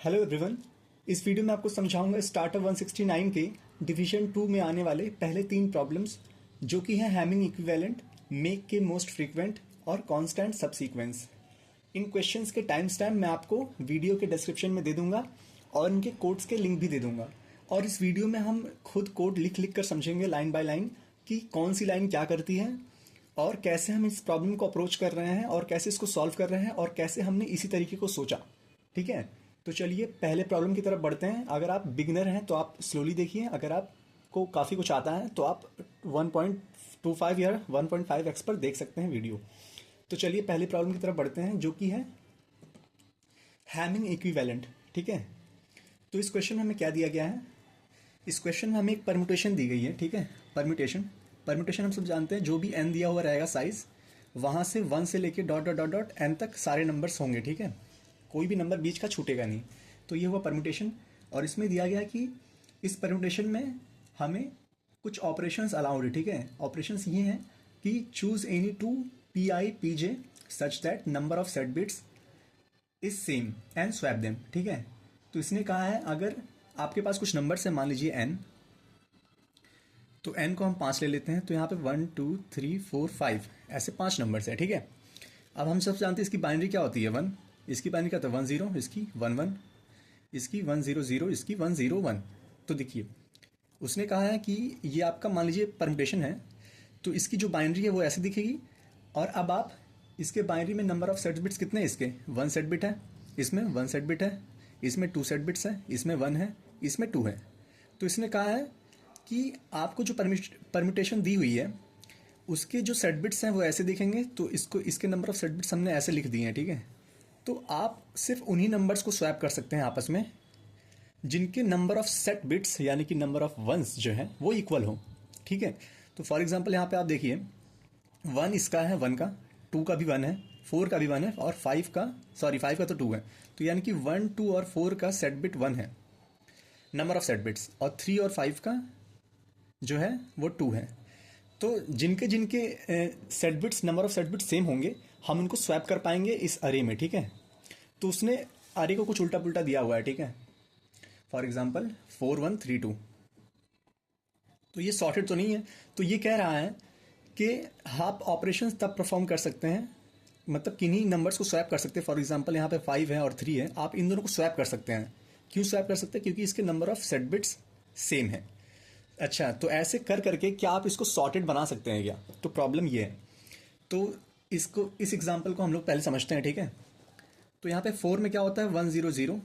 Hello everyone. इस video में आपको समझाऊंगा स्टार्टर 169 के डिवीजन 2 में आने वाले पहले 3 प्रॉब्लम्स जो कि हैं हैमिंग इक्विवेलेंट, मेक के मोस्ट फ्रीक्वेंट और कांस्टेंट सबसीक्वेंस। इन क्वेश्चंस के टाइम स्टैम्प मैं आपको वीडियो के डिस्क्रिप्शन में दे दूंगा और इनके कोड्स के लिंक भी दे दूंगा। और इस वीडियो में हम खुद कोड लिख लिख कर समझेंगे लाइन बाय लाइन कि कौन सी लाइन क्या करती है और कैसे हम इस प्रॉब्लम को अप्रोच कर रहे हैं और कैसे इसको सॉल्व कर रहे हैं और कैसे हमने इसी तरीके को सोचा। ठीक है, तो चलिए पहले प्रॉब्लम की तरफ बढ़ते हैं। अगर आप बिगिनर हैं तो आप स्लोली देखिए, अगर आपको काफ़ी कुछ आता है तो आप 1.25 या 1.5x पर देख सकते हैं वीडियो। तो चलिए पहले प्रॉब्लम की तरफ बढ़ते हैं जो कि है हैमिंग इक्विवेलेंट। ठीक है, तो इस क्वेश्चन में हमें क्या दिया गया है? इस क्वेश्चन में हमें एक परम्यूटेशन दी गई है। ठीक है, परम्यूटेशन हम सब जानते हैं, जो भी n दिया हुआ रहेगा साइज, वहाँ से 1 से लेके dot dot dot dot n तक सारे नंबर्स होंगे। ठीक है, कोई भी नंबर बीच का छूटेगा नहीं। तो ये हुआ परम्यूटेशन। और इसमें दिया गया कि इस परम्यूटेशन में हमें कुछ ऑपरेशंस अलाउड है। ठीक है, ऑपरेशंस ये हैं कि choose any two PI/PJ such that number of set bits is same and swap them. ठीक है, तो इसने कहा है अगर आपके पास कुछ नंबर है, मान लीजिए n, तो n को हम 5 ले लेते हैं, तो यहाँ पे 1 2 3 4 5 ऐसे 5 नंबर्स है। ठीक है, अब हम सब जानते हैं इसकी बाइनरी क्या होती है, 1, इसकी बाइनरी क्या होता है 1 0, इसकी 1 1, इसकी 1 0 0, इसकी 1 0 1। तो देखिए उसने कहा है कि ये आपका मान लीजिए परम्यूटेशन है, तो इसकी जो बाइनरी है वो ऐसे दिखेगी। और अब आप इसके बाइनरी में नंबर ऑफ सेट बिट्स कितने हैं, इसके 1 सेट बिट है, इसमें 1 सेट बिट है, इसमें 2 सेट बिट्स है, इसमें 1 है, इसमें 2 है। तो इसने कहा है कि आपको जो परम्यूटेशन दी हुई है उसके जो सेट बिट्स हैं वो ऐसे दिखेंगे, तो इसको इसके नंबर ऑफ सेट बिट्स हमने ऐसे लिख दिए हैं। ठीक है, तो आप सिर्फ उन्हीं नंबर्स को स्वैप कर सकते हैं आपस में जिनके नंबर ऑफ सेट बिट्स यानी कि नंबर ऑफ वंस जो है वो इक्वल हो। ठीक है, तो फॉर एग्जांपल यहाँ पे आप देखिए 1 इसका है 1 का, 2 का भी 1 है, 4 का भी 1 है और 5 का तो 2 है। तो यानी कि 1 2 और 4 का सेट बिट 1 है नंबर ऑफ सेट बिट्स, और 3 और 5 का जो है वो 2 है। तो जिनके जिनके set bits number of set bits same होंगे हम उनको स्वैप कर पाएंगे इस अरे में। ठीक है, तो उसने अरे को कुछ उल्टा पुल्टा दिया हुआ है। ठीक है, फॉर एग्जांपल 4 1 3 2, तो ये सॉर्टेड तो नहीं है। तो ये कह रहा है कि आप ऑपरेशंस तब परफॉर्म कर सकते हैं, मतलब किन्हीं नंबर्स को स्वैप कर सकते हैं। फॉर एग्जांपल यहाँ पे 5 है और 3 है, आप इन दोनों को स्वैप कर सकते हैं। क्यों स्वैप कर सकते हैं? क्योंकि इसके number of set bits same है। अच्छा, तो ऐसे कर करके क्या आप इसको सॉर्टेड बना सकते हैं क्या? तो प्रॉब्लम ये है, तो इसको इस एग्जांपल को हम लोग पहले समझते हैं। ठीक है, तो यहाँ पे 4 में क्या होता है 1 0 0,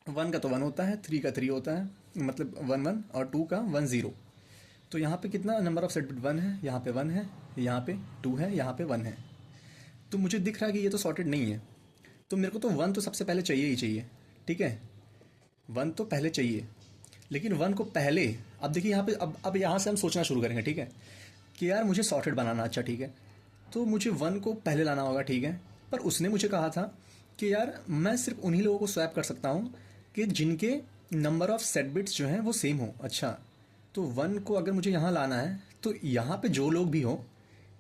1 का तो 1 होता है, 3 का 3 होता है, मतलब 1 1, और 2 का 1 0। तो यहाँ पे कितना नंबर ऑफ सेट बिट 1 है, यहाँ पे 1 है, यहाँ पे 2 है, यहाँ पे 1 है। तो मुझे दिख रहा है कि ये तो सॉर्टेड नहीं है, तो मेरे को तो 1 तो सबसे पहले चाहिए ही चाहिए। ठीक है, 1 तो पहले चाहिए, लेकिन 1 को पहले, अब देखिए यहाँ पे अब यहाँ से हम सोचना शुरू करेंगे। ठीक है, कि यार मुझे सॉर्टेड बनाना, अच्छा ठीक है, तो मुझे 1 को पहले लाना होगा। ठीक है, पर उसने मुझे कहा था कि यार मैं सिर्फ उन्हीं लोगों को स्वैप कर सकता हूँ कि जिनके नंबर ऑफ सेट बिट्स जो हैं वो सेम हो। अच्छा, तो 1 को अगर मुझे यहाँ लाना है तो यहाँ पे जो लोग भी हो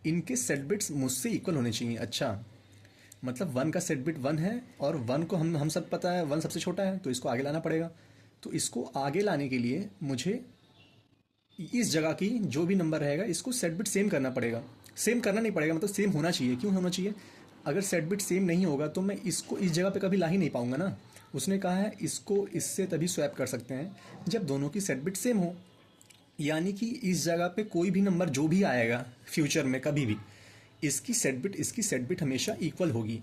इनके सेट बिट्स मुझसे इक्वल होने चाहिए। अच्छा, मतलब 1 का सेट बिट 1 है और 1 को हम सब पता है 1 सबसे छोटा है, तो इसको आगे लाना पड़ेगा। तो इसको आगे लाने के लिए मुझे इस जगह की जो भी नंबर रहेगा इसको सेट बिट सेम करना पड़ेगा। सेम करना नहीं पड़ेगा, मतलब सेम होना चाहिए। क्यों होना चाहिए? अगर सेट बिट सेम नहीं होगा तो मैं इसको इस जगह पे कभी ला ही नहीं पाऊंगा ना। उसने कहा है इसको इससे तभी स्वैप कर सकते हैं जब दोनों की सेट बिट सेम हो, यानी कि इस जगह पे कोई भी नंबर जो भी आएगा फ्यूचर में कभी भी, इसकी सेट बिट हमेशा इक्वल होगी।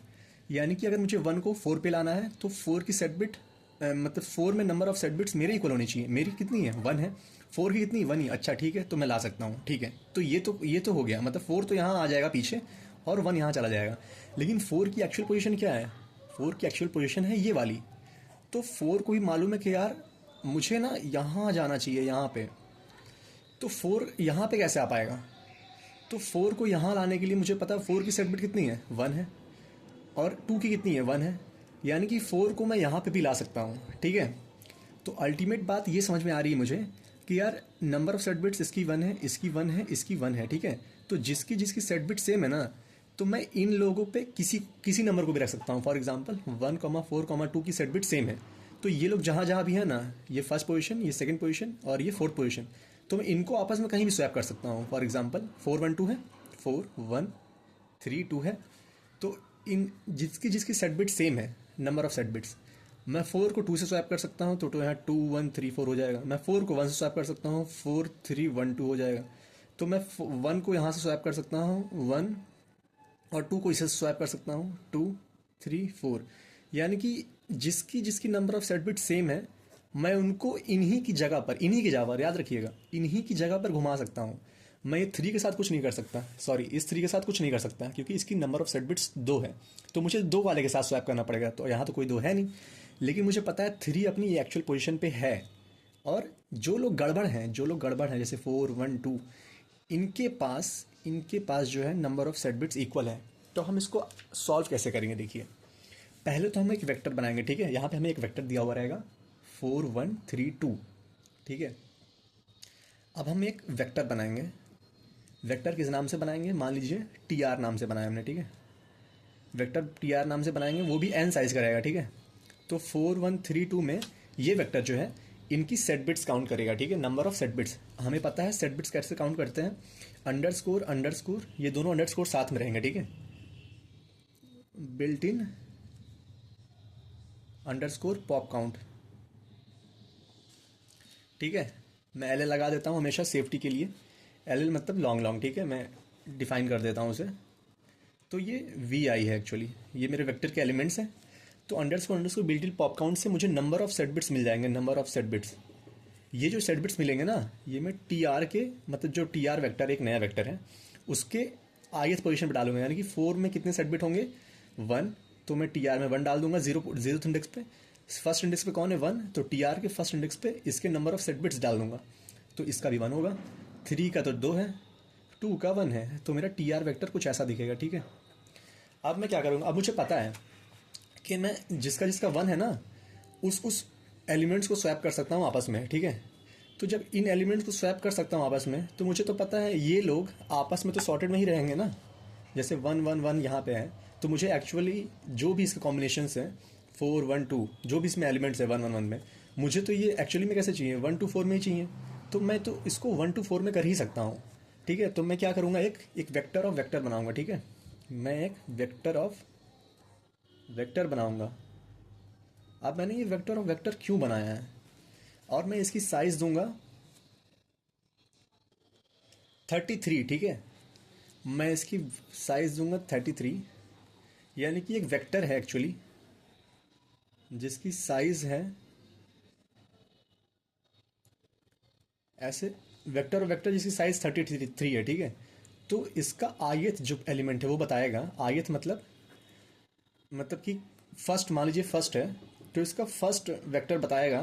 यानी कि अगर मुझे 1 को 4 पे लाना है तो 4 की सेट बिट मतलब 4 में नंबर ऑफ सेट बिट्स मेरे इक्वल होनी चाहिए। मेरी कितनी है 1 है, 4 की कितनी 1 ही। अच्छा ठीक है, तो मैं ला सकता हूँ। ठीक है, तो ये तो हो गया, मतलब 4 तो यहाँ आ जाएगा पीछे और 1 यहाँ चला जाएगा। लेकिन 4 की एक्चुअल पोजीशन क्या है? 4 की एक्चुअल पोजीशन है ये वाली। तो 4 को भी मालूम है कि यार मुझे ना यहाँ जाना चाहिए, यहाँ पे। तो 4 यहाँ पे कैसे आ पाएगा? तो 4 को यहाँ लाने के लिए मुझे पता है 4 की सेट बिट कितनी है 1 है, और 2 की कितनी है 1 है, यानी कि 4 को मैं यहाँ पे भी ला सकता हूँ। ठीक है, तो अल्टीमेट बात ये समझ में आ रही है मुझे कि यार नंबर ऑफ सेट बिट्स इसकी 1 है, इसकी 1 है, इसकी 1 है। ठीक है, तो जिसकी जिसकी सेट बिट सेम है ना, तो मैं इन लोगों पे किसी किसी नंबर को भी रख सकता हूँ। फॉर एग्जांपल 1,4,2 की सेट बिट सेम है, तो ये लोग जहाँ जहाँ भी है ना, ये फर्स्ट पोजीशन, ये सेकंड पोजीशन और ये फोर्थ पोजीशन, तो मैं इनको आपस में कहीं भी स्वैप कर सकता हूँ। फॉर एग्जांपल 4,1,2 है, 4,1,3,2 है, तो इन जिसकी जिसकी सेट बिट सेम है, नंबर ऑफ सेट बिट्स, मैं 4 को 2 से स्वैप कर सकता हूँ, तो यहाँ 2 1 3 4 हो जाएगा। मैं 4 को 1 से स्वैप कर सकता हूँ, 4 3 1 2 हो जाएगा। तो मैं 1 को यहाँ से स्वैप कर सकता हूँ 1, और 2 को इसे स्वैप कर सकता हूँ 2 3 4। यानी कि जिसकी जिसकी number of set bit same है, मैं उनको इन्हीं की जगह पर, इन्हीं की जगह पर, याद रखिएगा, इन्हीं की जगह पर घुमा सकता हूँ। मैं ये 3 के साथ कुछ नहीं कर सकता, सॉरी, इस 3 के साथ कुछ नहीं कर सकता, क्योंकि इसकी नंबर ऑफ सेट बिट्स 2 है, तो मुझे 2 वाले के साथ स्वैप करना पड़ेगा। तो यहाँ तो कोई 2 है नहीं, लेकिन मुझे पता है 3 अपनी एक्चुअल पोजीशन पे है। और जो लोग गड़बड़ हैं, जैसे 4 1 2, इनके पास जो है number of set bits equal है। तो हम इसको सॉल्व कैसे करेंगे, देखिए। पहले तो हम एक वेक्टर बनाएंगे, ठीक है। यहाँ पे हमें एक वेक्टर दिया हुआ रहेगा 4 1 3 2, ठीक है। अब हम एक वेक्टर बनाएंगे। वेक्टर किस नाम से बनाएंगे, मान लीजिए टी आर नाम से बनाया हमने, ठीक है। वेक्टर टी आर नाम से बनाएंगे, वो भी एन साइज का रहेगा, ठीक है। तो 4 1 3 2 में ये वेक्टर जो है इनकी सेट बिट्स काउंट करेगा, ठीक है। नंबर ऑफ सेट बिट्स हमें पता है, सेट बिट्स कैसे काउंट करते हैं, अंडरस्कोर अंडरस्कोर, ये दोनों अंडरस्कोर साथ में रहेंगे, ठीक है। Built in underscore pop count, ठीक है। मैं एल लगा देता हूँ हमेशा सेफ्टी के लिए, एल मतलब लॉन्ग लॉन्ग, ठीक है। मैं डिफाइन कर देता हूँ उसे। तो ये वी आई है एक्चुअली, ये मेरे वेक्टर के एलिमेंट्स हैं। तो underscore built in pop count से मुझे नंबर ऑफ सेट बिट्स मिल जाएंगे, नंबर ऑफ सेट बिट्स। ये जो सेट बिट्स मिलेंगे ना, ये मैं टी आर के, मतलब जो टी आर वैक्टर एक नया वेक्टर है, उसके ith पोजीशन पर डालूंगा। यानी कि 4 में कितने सेट बिट होंगे, 1, तो मैं टी आर में 1 डाल दूंगा, जीरो इंडेक्स पे। फर्स्ट इंडेक्स पे कौन है, 1, तो टी आर के फर्स्ट इंडेक्स पे इसके नंबर ऑफ सेट बिट्स डाल दूंगा। तो इसका भी 1 होगा, 3 का तो 2 है, 2 का 1 है, तो मेरा टी आर वैक्टर कुछ ऐसा दिखेगा, ठीक है। अब मैं क्या करूँगा, अब मुझे पता है कि मैं जिसका जिसका 1 है ना, उस एलिमेंट्स को स्वैप कर सकता हूँ आपस में, ठीक है। तो जब इन एलिमेंट्स को स्वैप कर सकता हूँ आपस में, तो मुझे तो पता है ये लोग आपस में तो सॉर्टेड में ही रहेंगे ना। जैसे 1 1 1 यहाँ पे है, तो मुझे एक्चुअली जो भी इसके कॉम्बिनेशंस हैं, 4 1 2, जो भी इसमें एलिमेंट्स है 1 1 1 में, मुझे तो ये एक्चुअली में कैसे चाहिए, 1 2 4 में ही चाहिए। तो मैं तो इसको 1 2 4 में कर ही सकता हूँ, ठीक है। तो मैं क्या करूँगा, एक वेक्टर ऑफ वेक्टर बनाऊँगा, ठीक है। मैं एक वेक्टर ऑफ वेक्टर बनाऊँगा। अब मैंने ये वेक्टर ऑफ वेक्टर क्यों बनाया है, और मैं इसकी साइज दूंगा 33, ठीक है। मैं इसकी साइज दूंगा 33, यानी कि एक वेक्टर है एक्चुअली जिसकी साइज है ऐसे, वेक्टर और वेक्टर जिसकी साइज 33 है, ठीक है। तो इसका ith जो एलिमेंट है वो बताएगा, ith मतलब कि फर्स्ट, मान लीजिए फर्स्ट है, तो इसका फर्स्ट वेक्टर बताएगा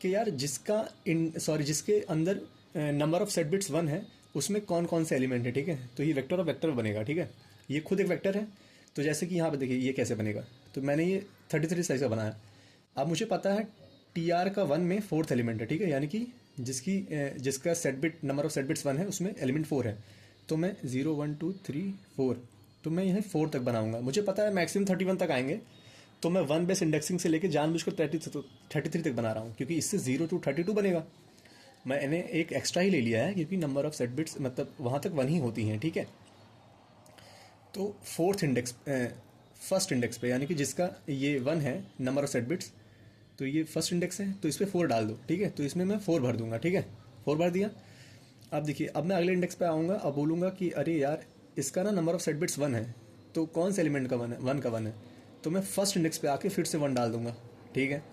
कि यार जिसके अंदर नंबर ऑफ सेट बिट्स 1 है, उसमें कौन कौन से एलिमेंट है, ठीक है। तो ये वेक्टर ऑफ वेक्टर बनेगा, ठीक है। ये खुद एक वेक्टर है। तो जैसे कि यहाँ पे देखिए ये कैसे बनेगा, तो मैंने ये 33 साइज का बनाया। अब मुझे पता है टी आर का 1 में फोर्थ एलिमेंट है, ठीक है। यानी कि जिसका set bit number of set bits 1 है, उसमें एलिमेंट 4 है। तो मैं 0 1 2 3 4, तो मैं यहाँ 4 तक बनाऊंगा। मुझे पता है मैक्सिमम 31 तक आएंगे, तो मैं 1 बेस इंडेक्सिंग से लेके जानबूझकर 33 तक बना रहा हूँ, क्योंकि इससे 0 to 32 बनेगा। मैंने एक एक्स्ट्रा ही ले लिया है, क्योंकि नंबर ऑफ सेट बिट्स मतलब वहाँ तक 1 ही होती हैं, ठीक है। तो फर्स्ट इंडेक्स पे, यानी कि जिसका ये 1 है नंबर ऑफ सेट बिट्स, तो ये फर्स्ट इंडेक्स है, तो इस पर 4 डाल दो, ठीक है। तो इसमें मैं 4 भर दूंगा, ठीक है। 4 भर दिया। अब देखिए, अब मैं अगले इंडेक्स पे आऊँगा, अब बोलूँगा कि अरे यार इसका ना नंबर ऑफ सेट बिट्स 1 है, तो कौन से एलिमेंट का 1 है, 1 का 1 है, तो मैं फर्स्ट इंडेक्स पे आके फिर से 1 डाल दूंगा, ठीक है।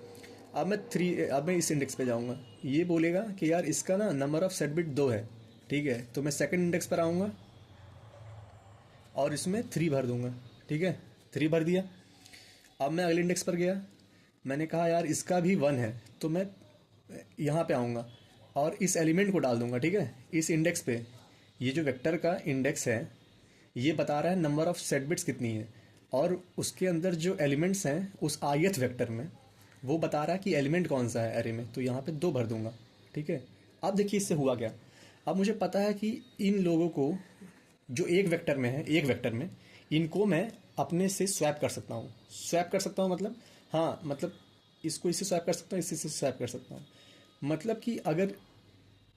अब मैं इस इंडेक्स पे जाऊँगा, ये बोलेगा कि यार इसका ना नंबर ऑफ सेट बिट 2 है, ठीक है। तो मैं सेकंड इंडेक्स पर आऊँगा और इसमें 3 भर दूंगा, ठीक है। 3 भर दिया। अब मैं अगले इंडेक्स पर गया, मैंने कहा यार इसका भी 1 है, तो मैं यहाँ पे आऊँगा और इस एलिमेंट को डाल दूंगा, ठीक है। इस इंडेक्स पे, ये जो वेक्टर का इंडेक्स है, ये बता रहा है नंबर ऑफ सेट बिट्स कितनी है, और उसके अंदर जो एलिमेंट्स हैं उस ith वेक्टर में, वो बता रहा है कि एलिमेंट कौन सा है एरे में, तो यहाँ पे 2 भर दूंगा, ठीक है। अब देखिए इससे हुआ क्या, अब मुझे पता है कि इन लोगों को जो एक वेक्टर में है, एक वेक्टर में इनको मैं अपने से स्वैप कर सकता हूँ। स्वैप कर सकता हूँ मतलब, हाँ मतलब इसको इससे स्वैप कर सकता हूँ, इससे इससे स्वैप कर सकता हूँ। मतलब कि अगर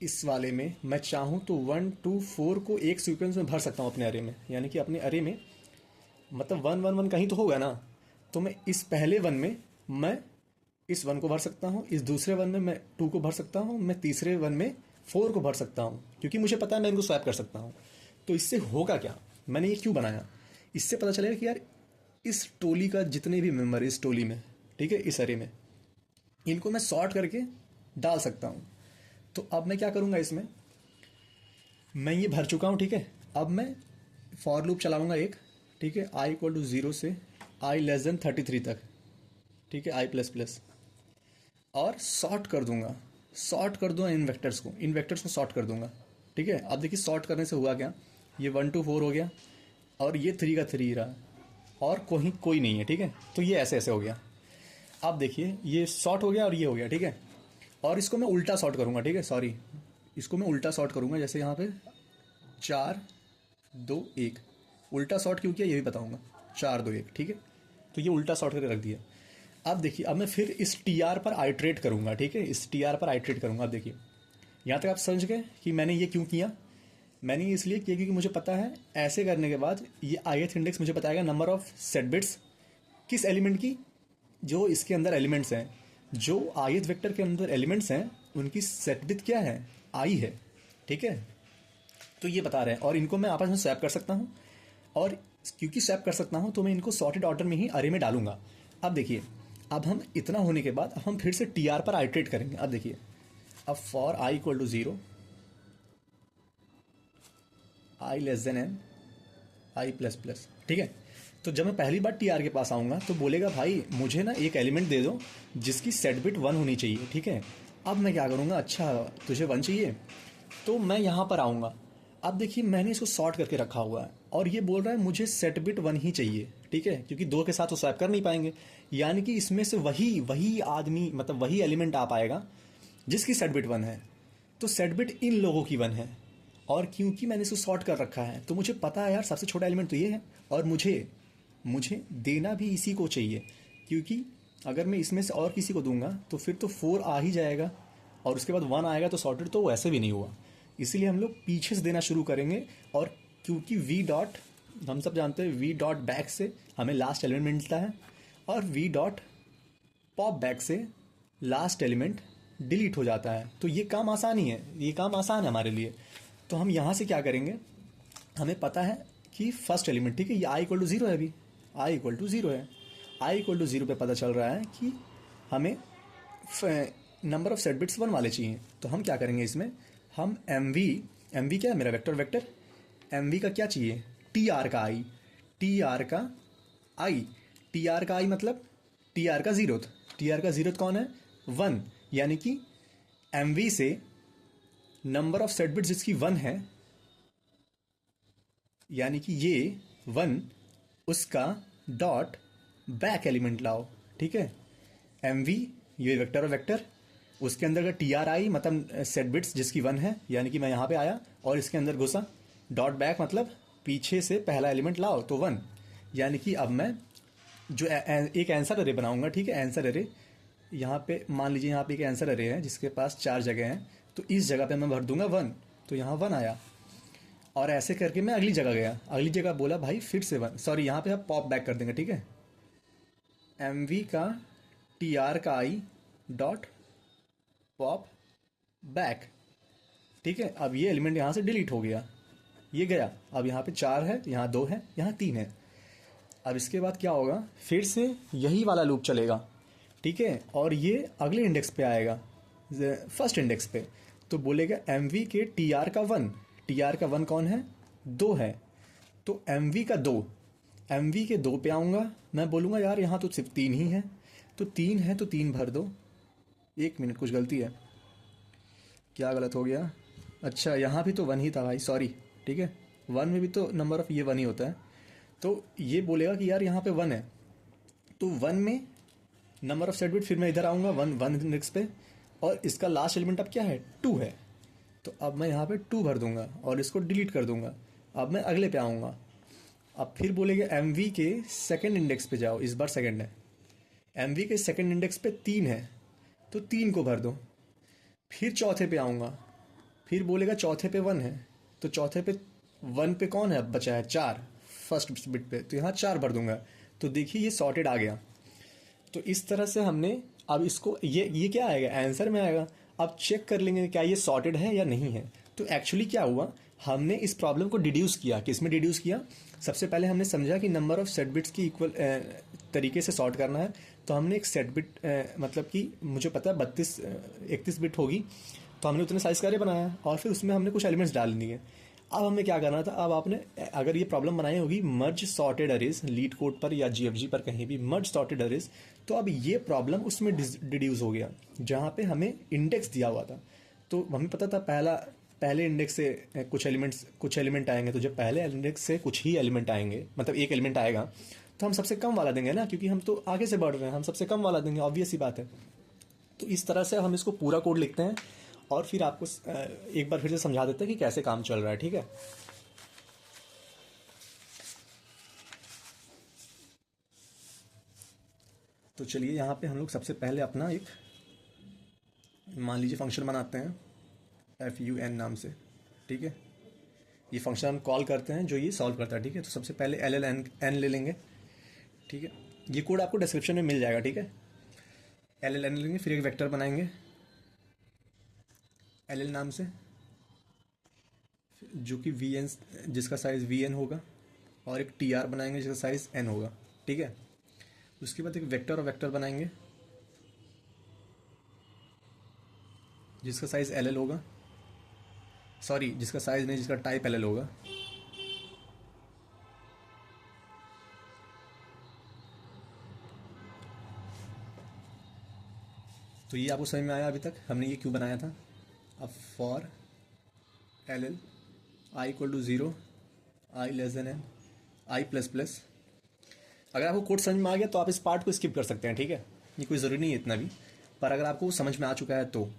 इस वाले में मैं चाहूँ तो 1 2 4 को एक सीक्वेंस में भर सकता हूँ अपने अरे में, यानी कि अपने अरे में मतलब 1 1 1 कहीं तो होगा ना, तो मैं इस पहले 1 में मैं इस 1 को भर सकता हूँ, इस दूसरे 1 में मैं 2 को भर सकता हूँ, मैं तीसरे 1 में 4 को भर सकता हूँ, क्योंकि मुझे पता है मैं इनको स्वैप कर सकता हूँ। तो इससे होगा क्या, मैंने ये क्यों बनाया, इससे पता चलेगा कि यार इस टोली का जितने भी मेंबर इस टोली में, ठीक है, इस अरे में, इनको मैं सॉर्ट करके डाल सकता हूँ। तो अब मैं क्या करूँगा, इसमें मैं ये भर चुका हूँ, ठीक है। अब मैं फॉर लूप चलाऊंगा एक, ठीक है, आई इक्वल टू 0 से आई लेस देन 33 तक, ठीक है, आई प्लस प्लस, और सॉर्ट कर दूंगा, सॉर्ट कर दूंगा इन वेक्टर्स को सॉर्ट कर दूंगा, ठीक है। अब देखिए सॉर्ट करने से हुआ क्या, ये 1 2 4 हो गया, और ये 3 का 3 रहा, और कोई नहीं है, ठीक है। तो ये ऐसे ऐसे हो गया। अब देखिए ये शॉर्ट हो गया और ये हो गया, ठीक है। और इसको मैं उल्टा शॉर्ट करूंगा, ठीक है, सॉरी, इसको मैं उल्टा शॉर्ट करूंगा, जैसे यहाँ पे 4 2 1, उल्टा शॉर्ट क्यों किया ये भी बताऊंगा, 4 2 1, ठीक है। तो ये उल्टा शॉर्ट करके रख दिया। अब देखिए अब मैं फिर इस टी आर पर आइट्रेट करूंगा, ठीक है, इस टी आर पर आइट्रेट करूंगा। अब देखिए यहाँ तक आप समझ गए कि मैंने ये क्यों किया। मैंने ये इसलिए किया क्योंकि मुझे पता है ऐसे करने के बाद ये ith इंडेक्स मुझे बताएगा नंबर ऑफ सेट बिट्स किस एलिमेंट की, जो इसके अंदर एलिमेंट्स हैं, जो ith वेक्टर के अंदर एलिमेंट्स हैं उनकी सेट बिट क्या है, आई है, ठीक है। तो ये बता रहे हैं, और इनको मैं आपस में स्वैप कर सकता हूँ, और क्योंकि स्वैप कर सकता हूँ तो मैं इनको सॉर्टेड ऑर्डर में ही अरे में डालूंगा। अब देखिए अब हम इतना होने के बाद अब हम फिर से टी आर पर आइट्रेट करेंगे। अब देखिए अब for I equal to 0 I less than N I plus plus, ठीक है। तो जब मैं पहली बार टी आर के पास आऊँगा तो बोलेगा भाई मुझे ना एक एलिमेंट दे दो जिसकी सेट बिट 1 होनी चाहिए, ठीक है। अब मैं क्या करूँगा, अच्छा तुझे 1 चाहिए, तो मैं यहाँ पर आऊँगा। अब देखिए मैंने इसको सॉर्ट करके रखा हुआ है, और ये बोल रहा है मुझे सेट बिट 1 ही चाहिए, ठीक है, क्योंकि 2 के साथ वो स्वैप कर नहीं पाएंगे, यानी कि इसमें से वही आदमी मतलब वही एलिमेंट आ पाएगा जिसकी सेट बिट 1 है। तो सेट बिट इन लोगों की 1 है, और क्योंकि मैंने इसको सॉर्ट कर रखा है तो मुझे पता है यार सबसे छोटा एलिमेंट तो ये है, और मुझे देना भी इसी को चाहिए, क्योंकि अगर मैं इसमें से और किसी को दूंगा तो फिर तो 4 आ ही जाएगा, और उसके बाद 1 आएगा तो सॉर्टेड तो वैसे भी नहीं हुआ। इसीलिए हम लोग पीछे से देना शुरू करेंगे, और क्योंकि वी डॉट हम सब जानते हैं वी डॉट बैक से हमें लास्ट एलिमेंट मिलता है, और वी डॉट पॉप बैक से लास्ट एलिमेंट डिलीट हो जाता है। तो ये काम आसान ही है, ये काम आसान है हमारे लिए। तो हम यहाँ से क्या करेंगे, हमें पता है कि फर्स्ट एलिमेंट, ठीक है, ये आई इक्वल टू 0 है, अभी आई इक्वल टू 0 है, आई इक्वल टू 0 पे पता चल रहा है कि हमें नंबर ऑफ सेट बिट्स 1 वाले चाहिए। तो हम क्या करेंगे, इसमें हम एम वी क्या है मेरा वेक्टर एम वी का क्या चाहिए, टी आर का आई, टी आर का आई, टी आर का आई मतलब टी आर का जीरोथ, टी आर का जीरोथ कौन है, 1, यानी कि एम वी से नंबर ऑफ सेट बिट्स जिसकी 1 है, यानी कि ये 1, उसका डॉट बैक एलिमेंट लाओ, ठीक है। एम वी ये वेक्टर और वेक्टर, उसके अंदर का टी आर आई मतलब सेट बिट्स जिसकी 1 है, यानी कि मैं यहाँ पे आया और इसके अंदर घुसा, डॉट बैक मतलब पीछे से पहला एलिमेंट लाओ तो 1, यानी कि अब मैं जो एक आंसर अरे बनाऊंगा, ठीक है, आंसर अरे, यहाँ पे मान लीजिए यहाँ पे एक आंसर अरे है जिसके पास 4 जगह हैं, तो इस जगह पे मैं भर दूंगा 1, तो यहाँ 1 आया, और ऐसे करके मैं अगली जगह गया, अगली जगह बोला भाई फिर से 1, सॉरी यहाँ पे आप पॉप बैक कर देंगे, ठीक है, एम वी का टी आर का आई डॉट पॉप बैक, ठीक है। अब ये एलिमेंट यहाँ से डिलीट हो गया, ये गया, अब यहाँ पे 4 है, यहाँ 2 है, यहाँ 3 है। अब इसके बाद क्या होगा, फिर से यही वाला लूप चलेगा, ठीक है, और ये अगले इंडेक्स पे आएगा, फर्स्ट इंडेक्स पे, तो बोलेगा एम वी के टी आर का 1, टी आर का 1 कौन है, 2 है, तो एम वी का 2, एम वी के 2 पे आऊँगा, मैं बोलूँगा यार यहाँ तो सिर्फ 3 ही है, तो 3 है तो 3 भर दो। 1 मिनट, कुछ गलती है, क्या गलत हो गया, अच्छा यहाँ भी तो 1 ही था भाई, सॉरी, ठीक है, 1 में भी तो नंबर ऑफ ये 1 ही होता है, तो ये बोलेगा कि यार यहाँ पे 1 है, तो 1 में नंबर ऑफ सेट बिट, फिर मैं इधर आऊँगा 1 इंडेक्स पे, और इसका लास्ट एलिमेंट अब क्या है, 2 है, तो अब मैं यहाँ पे 2 भर दूंगा और इसको डिलीट कर दूंगा। अब मैं अगले पे आऊँगा, अब फिर बोलेगा एम वी के सेकेंड इंडेक्स पे जाओ, इस बार सेकेंड है, एम वी के सेकेंड इंडेक्स पे 3 है तो 3 को भर दो। फिर चौथे पे आऊँगा, फिर बोलेगा चौथे पे 1 है तो चौथे पे 1 पे कौन है अब बचा है 4, फर्स्ट बिट पे, तो यहाँ 4 भर दूंगा। तो देखिए ये सॉर्टेड आ गया। तो इस तरह से हमने, अब इसको ये क्या आएगा, आंसर में आएगा। अब चेक कर लेंगे क्या ये सॉर्टेड है या नहीं है। तो एक्चुअली क्या हुआ, हमने इस प्रॉब्लम को डिड्यूस किया। किसमें डिड्यूस किया, सबसे पहले हमने समझा कि नंबर ऑफ सेट बिट्स की इक्वल तरीके से सॉर्ट करना है। तो हमने एक सेट बिट मतलब कि मुझे पता है 31 बिट होगी, तो हमने उतने साइज का अरे बनाया और फिर उसमें हमने कुछ एलिमेंट्स डाल दिए। अब हमें क्या करना था, अब आपने अगर ये प्रॉब्लम बनाई होगी मर्ज सॉर्टेड अरेज, लीड कोड पर या जीएफजी पर कहीं भी मर्ज सॉर्टेड अरेज, तो अब ये प्रॉब्लम उसमें डिड्यूस हो गया जहाँ पे हमें इंडेक्स दिया हुआ था। तो हमें पता था पहले इंडेक्स से कुछ एलिमेंट आएंगे, तो जब पहले इंडेक्स से कुछ ही एलिमेंट आएंगे, मतलब एक एलिमेंट आएगा, तो हम सबसे कम वाला देंगे ना, क्योंकि हम तो आगे से बढ़ रहे हैं, हम सबसे कम वाला देंगे, ऑब्वियस ही बात है। तो इस तरह से हम इसको पूरा कोड लिखते हैं और फिर आपको एक बार फिर से समझा देते हैं कि कैसे काम चल रहा है, ठीक है। तो चलिए यहाँ पे हम लोग सबसे पहले अपना एक मान लीजिए फंक्शन बनाते हैं FUN नाम से, ठीक है। ये फंक्शन हम कॉल करते हैं जो ये सॉल्व करता है, ठीक है। तो सबसे पहले LLN ले लेंगे, ठीक है। ये कोड आपको डिस्क्रिप्शन में मिल जाएगा, ठीक है। LLN लेंगे, फिर एक वेक्टर बनाएंगे LL नाम से, जो कि VN, जिसका साइज़ VN होगा, और एक TR बनाएंगे जिसका साइज़ N होगा, ठीक है। उसके बाद एक वेक्टर और वेक्टर बनाएंगे जिसका साइज़ LL होगा, सॉरी जिसका साइज़ नहीं, जिसका टाइप LL होगा। तो ये आपको समझ में आया अभी तक हमने ये क्यों बनाया था। अब for LL i equal to 0, i less than n, i plus plus. अगर आपको कोड समझ में आ गया तो आप इस पार्ट को स्किप कर सकते हैं, ठीक है। ये कोई ज़रूरी नहीं है इतना भी, पर अगर आपको समझ में आ चुका है तो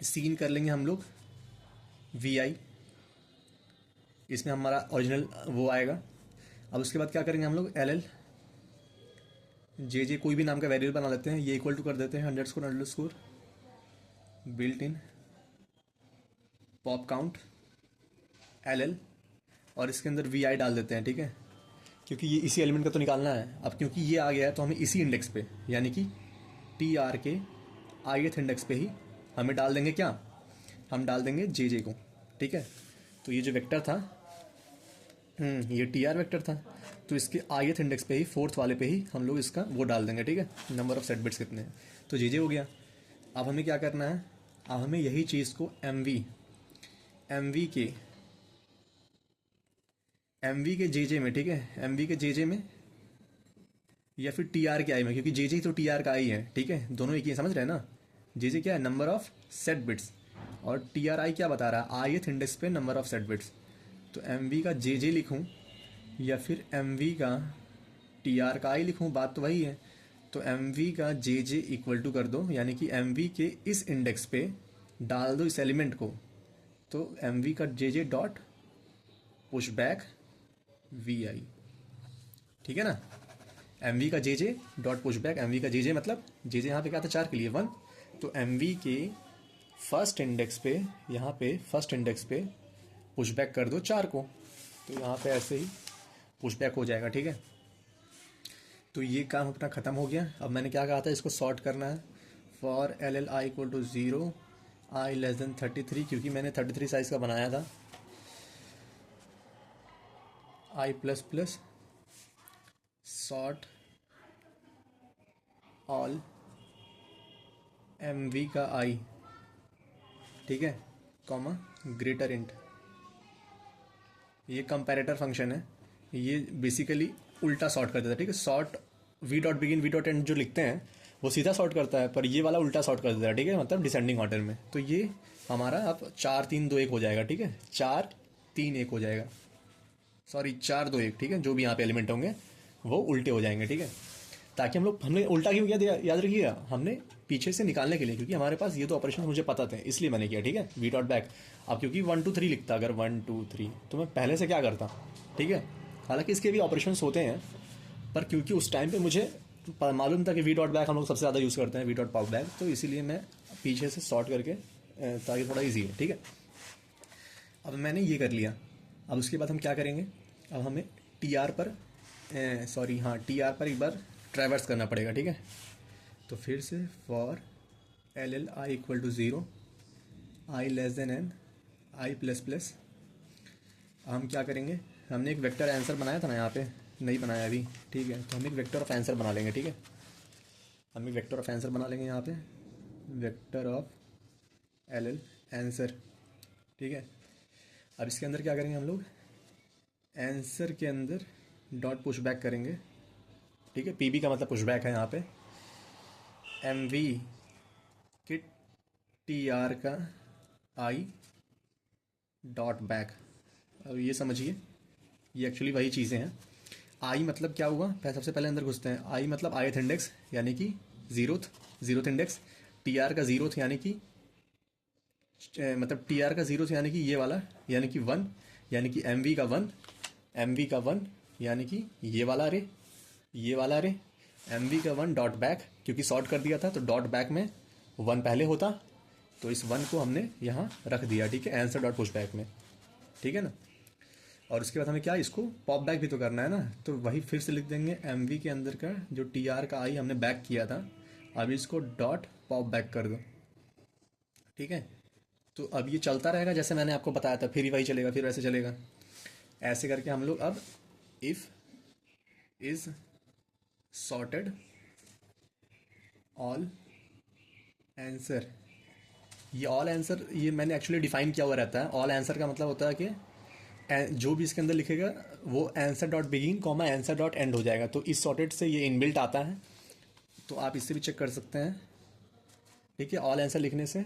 सीन कर लेंगे हम लोग VI, इसमें हमारा ओरिजिनल वो आएगा। अब उसके बाद क्या करेंगे हम लोग, LL जे कोई भी नाम का वेरिएबल बना लेते हैं, ये इक्वल टू कर देते हैं underscore built in pop count LL, और इसके अंदर VI डाल देते हैं, ठीक है, क्योंकि ये इसी एलिमेंट का तो निकालना है। अब क्योंकि ये आ गया है तो हमें इसी इंडेक्स पे, यानी कि TR के ith इंडेक्स पे ही हमें डाल देंगे क्या, हम डाल देंगे जे को, ठीक है। तो ये जो वेक्टर था, ये TR वेक्टर था, तो इसके ith इंडेक्स पे ही, फोर्थ वाले पे ही हम लोग इसका वो डाल देंगे, ठीक है, नंबर ऑफ सेट बिट्स कितने हैं, तो जे हो गया। अब हमें क्या करना है, अब हमें यही चीज़ को एम वी के जे में, ठीक है, एम वी के जे में या फिर TR के आई में, क्योंकि जे तो TR का आई है, ठीक है, दोनों एक ही है, समझ रहे हैं ना। जे क्या है, नंबर ऑफ सेट बिट्स, और TRI क्या बता रहा है, ith इंडेक्स पे नंबर ऑफ सेट बिट्स। तो एम वी का जे लिखूँ या फिर एम वी का TR का आई लिखूँ, बात तो वही है। तो एम वी का जे इक्वल टू कर दो, यानी कि एम वी के इस इंडेक्स पे डाल दो इस एलिमेंट को, तो एम वी का J dot push back VI, ठीक है ना। एम वी का J dot push back, M V का जे मतलब जे यहाँ पे क्या था 4 के लिए 1, तो एम वी के फर्स्ट इंडेक्स पे, यहाँ पे फर्स्ट इंडेक्स पे पुश बैक कर दो 4 को, तो यहाँ पे ऐसे ही पुश बैक हो जाएगा, ठीक है। तो ये काम अपना ख़त्म हो गया। अब मैंने क्या कहा था, इसको सॉर्ट करना है। For LL i equal to 0, i less than 33, क्योंकि मैंने 33 साइज़ का बनाया था, i plus plus sort all M V का i, ठीक है, कॉमा ग्रेटर इंट। ये कंपैरेटर फंक्शन है, ये बेसिकली उल्टा सॉर्ट कर देता है, ठीक है। Sort V dot begin V dot and जो लिखते हैं वो सीधा सॉर्ट करता है, पर ये वाला उल्टा सॉर्ट कर देता है, ठीक है, मतलब डिसेंडिंग ऑर्डर में। तो ये हमारा अब 4 3 2 1 हो जाएगा, ठीक है, 4 3 1 हो जाएगा, सॉरी 4 2 1, ठीक है। जो भी यहाँ पे एलिमेंट होंगे वो उल्टे हो जाएंगे, ठीक है। ताकि हमने उल्टा क्यों किया, याद रखिएगा, हमने पीछे से निकालने के लिए, क्योंकि हमारे पास ये तो ऑपरेशन मुझे पता थे इसलिए मैंने किया, ठीक है, वी डॉट बैक। अब क्योंकि 1 2 3 लिखता, अगर 1 2 3 तो मैं पहले से क्या करता, ठीक है। हालांकि इसके भी ऑपरेशन होते हैं, पर क्योंकि उस टाइम पे मुझे मालूम था कि वी डॉट बैक हम लोग सबसे ज़्यादा यूज़ करते हैं, वी डॉट पॉप बैक, तो इसीलिए मैं पीछे से सॉर्ट करके ताकि थोड़ा ईजी है, ठीक है। अब मैंने ये कर लिया। अब उसके बाद हम क्या करेंगे, अब हमें टी आर पर टी आर पर एक बार ट्रैवर्स करना पड़ेगा, ठीक है। तो फिर से for L L I equal to 0, I less than N, I plus plus. हम क्या करेंगे, हमने एक वेक्टर आंसर बनाया था ना, यहाँ पे नहीं बनाया अभी, ठीक है। तो हम एक वेक्टर ऑफ आंसर बना लेंगे, ठीक है। हम एक वेक्टर ऑफ आंसर बना लेंगे यहाँ पे, vector of L L answer, ठीक है। अब इसके अंदर क्या करेंगे हम लोग, आंसर के अंदर डॉट पुश बैक करेंगे, ठीक है। पीबी का मतलब पुश बैक है यहाँ पे, एम वी के टी आर का आई डॉट बैक। अब ये समझिए, ये एक्चुअली वही चीज़ें हैं। आई मतलब क्या हुआ, सबसे पहले अंदर घुसते हैं। आई मतलब आयथ इंडेक्स यानी कि जीरोथ इंडेक्स। टी आर का जीरोथ यानी कि मतलब टी आर का जीरोथ यानी कि ये वाला, यानी कि 1, यानी कि एम वी का 1, एम वी का 1 यानी कि ये वाला रे, ये वाला रे, एम वी का 1 डॉट बैक, क्योंकि सॉर्ट कर दिया था तो डॉट बैक में 1 पहले होता, तो इस 1 को हमने यहाँ रख दिया, ठीक है, आंसर डॉट पुश बैक में, ठीक है ना। और उसके बाद हमें क्या, इसको पॉप बैक भी तो करना है ना, तो वही फिर से लिख देंगे एम वी के अंदर का जो टी आर का आई हमने बैक किया था, अब इसको डॉट पॉप बैक कर दो, ठीक है। तो अब ये चलता रहेगा जैसे मैंने आपको बताया था, फिर ही वही चलेगा, फिर वैसे चलेगा, ऐसे करके हम लोग अब if is sorted all answer, ये ऑल आंसर ये मैंने एक्चुअली डिफाइन किया हुआ रहता है। ऑल आंसर का मतलब होता है कि जो भी इसके अंदर लिखेगा वो answer dot begin comma answer dot and हो जाएगा, तो इस सॉर्टेड से ये इनबिल्ट आता है, तो आप इससे भी चेक कर सकते हैं, ठीक है। ऑल आंसर लिखने से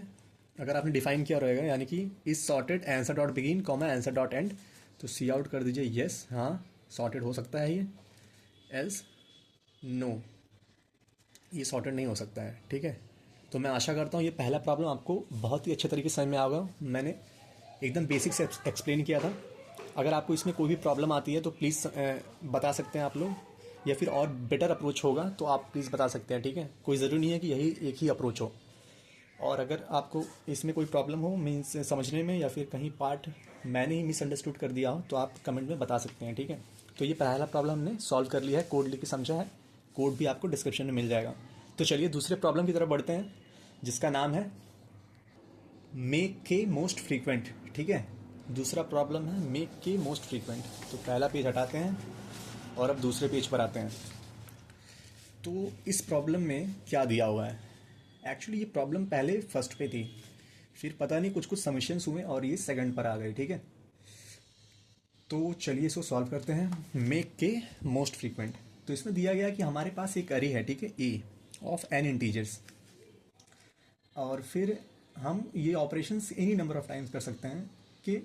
अगर आपने डिफाइन किया रहेगा, यानी कि इस sorted answer dot begin comma answer dot and, तो सी आउट कर दीजिए येस, हाँ सॉर्टेड हो सकता है ये, एल्स नो ये सॉर्टेड नहीं हो सकता है, ठीक है। तो मैं आशा करता हूँ ये पहला प्रॉब्लम आपको बहुत ही अच्छे तरीके से समझ में आएगा। मैंने एकदम बेसिक से एक्सप्लेन किया था। अगर आपको इसमें कोई भी प्रॉब्लम आती है तो प्लीज़ बता सकते हैं आप लोग, या फिर और बेटर अप्रोच होगा तो आप प्लीज़ बता सकते हैं, ठीक है। कोई ज़रूरी नहीं है कि यही एक ही अप्रोच हो। और अगर आपको इसमें कोई प्रॉब्लम हो मीन्स समझने में, या फिर कहीं पार्ट मैंने ही मिसअंडरस्टूड कर दिया हो, तो आप कमेंट में बता सकते हैं, ठीक है। तो ये पहला प्रॉब्लम हमने सॉल्व कर लिया है, कोड लिख के समझा है, कोड भी आपको डिस्क्रिप्शन में मिल जाएगा। तो चलिए दूसरे प्रॉब्लम की तरफ बढ़ते हैं, जिसका नाम है मेक के मोस्ट फ्रीक्वेंट, ठीक है। दूसरा प्रॉब्लम है मेक के मोस्ट फ्रीक्वेंट। तो पहला पेज हटाते हैं और अब दूसरे पेज पर आते हैं। तो इस प्रॉब्लम में क्या दिया हुआ है, एक्चुअली ये प्रॉब्लम पहले फर्स्ट पे थी, फिर पता नहीं कुछ कुछ सबमिशंस हुए और ये सेकंड पर आ गई, ठीक है। तो चलिए इसको सॉल्व करते हैं, मेक के मोस्ट फ्रीक्वेंट। तो इसमें दिया गया कि हमारे पास एक अरे है, ठीक है, ए ऑफ एन इंटीजर्स, और फिर हम ये operations any number of times कर सकते हैं कि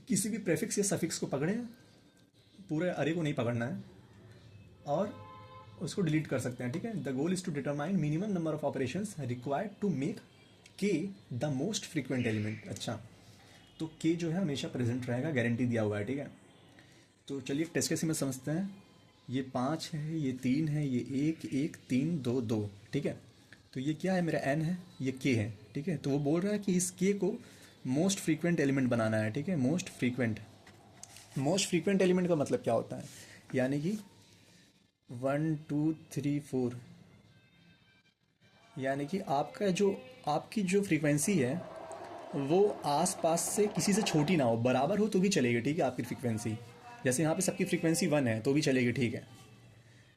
किसी भी प्रेफिक्स या सफिक्स को पकड़ें, पूरे अरे को नहीं पकड़ना है, और उसको डिलीट कर सकते हैं, ठीक है। The goal is to determine minimum number of operations required to make K the most frequent element. अच्छा, तो के जो है हमेशा प्रेजेंट रहेगा, गारंटी दिया हुआ है, ठीक है। तो चलिए टेस्ट केस में समझते हैं। ये 5 है, ये 3 है, ये 1 1 3 2 2, ठीक है। तो ये क्या है, मेरा एन है, ये के है, ठीक है। तो वो बोल रहा है कि इस के को मोस्ट फ्रीक्वेंट एलिमेंट बनाना है, ठीक है। मोस्ट फ्रीक्वेंट एलिमेंट का मतलब क्या होता है, यानी कि 1 2 3 4, यानी कि आपकी जो फ्रीक्वेंसी है वो आसपास से किसी से छोटी ना हो, बराबर हो तो भी चलेगी, ठीक है। आपकी फ्रीक्वेंसी जैसे यहाँ पे सबकी फ्रीक्वेंसी 1 है तो भी चलेगी, ठीक है।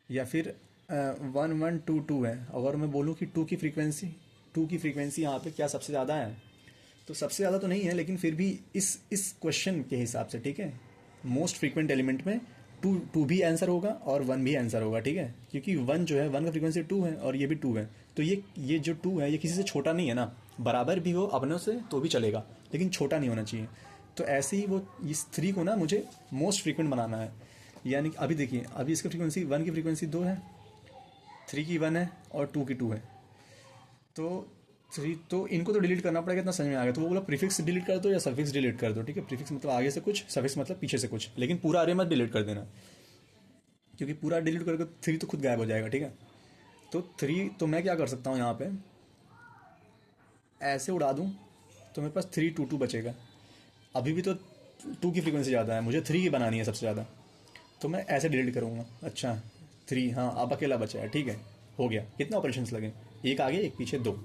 या फिर 1 1 2 2 है, अगर मैं बोलूँ कि 2 की फ्रीक्वेंसी यहाँ पे क्या सबसे ज़्यादा है, तो सबसे ज़्यादा तो नहीं है, लेकिन फिर भी इस क्वेश्चन के हिसाब से, ठीक है, मोस्ट फ्रीक्वेंट एलिमेंट में टू भी आंसर होगा और 1 भी आंसर होगा, ठीक है। क्योंकि 1 जो है, 1 का फ्रीक्वेंसी 2 है और ये भी 2 है, तो ये जो 2 है ये किसी से छोटा नहीं है ना, बराबर भी हो अपनों से तो भी चलेगा, लेकिन छोटा नहीं होना चाहिए। तो ऐसे ही वो इस 3 को ना मुझे मोस्ट फ्रीक्वेंट बनाना है, यानी कि अभी देखिए, अभी इसकी फ्रीक्वेंसी 1 की फ्रीक्वेंसी 2 है, 3 की 1 है और 2 की 2 है। तो 3 तो इनको तो डिलीट करना पड़ेगा, इतना समझ में आ गया। तो वो बोला प्रीफिक्स डिलीट कर दो या सफिक्स डिलीट कर दो, ठीक है। प्रीफिक्स मतलब आगे से कुछ, सफिक्स मतलब पीछे से कुछ, लेकिन पूरा अरे मत डिलीट कर देना, क्योंकि पूरा डिलीट करके 3 तो खुद गायब हो जाएगा, ठीक है। तो 3 तो मैं क्या कर सकता हूँ यहाँ पे, ऐसे उड़ा दूँ तो मेरे पास 3 2 2 बचेगा। अभी भी तो 2 की फ्रीक्वेंसी ज़्यादा है, मुझे 3 की बनानी है सबसे ज़्यादा, तो मैं ऐसे डिलीट करूँगा। अच्छा 3, हाँ अब अकेला बचा है, ठीक है, हो गया। कितने ऑपरेशंस लगे, एक आगे एक पीछे 2।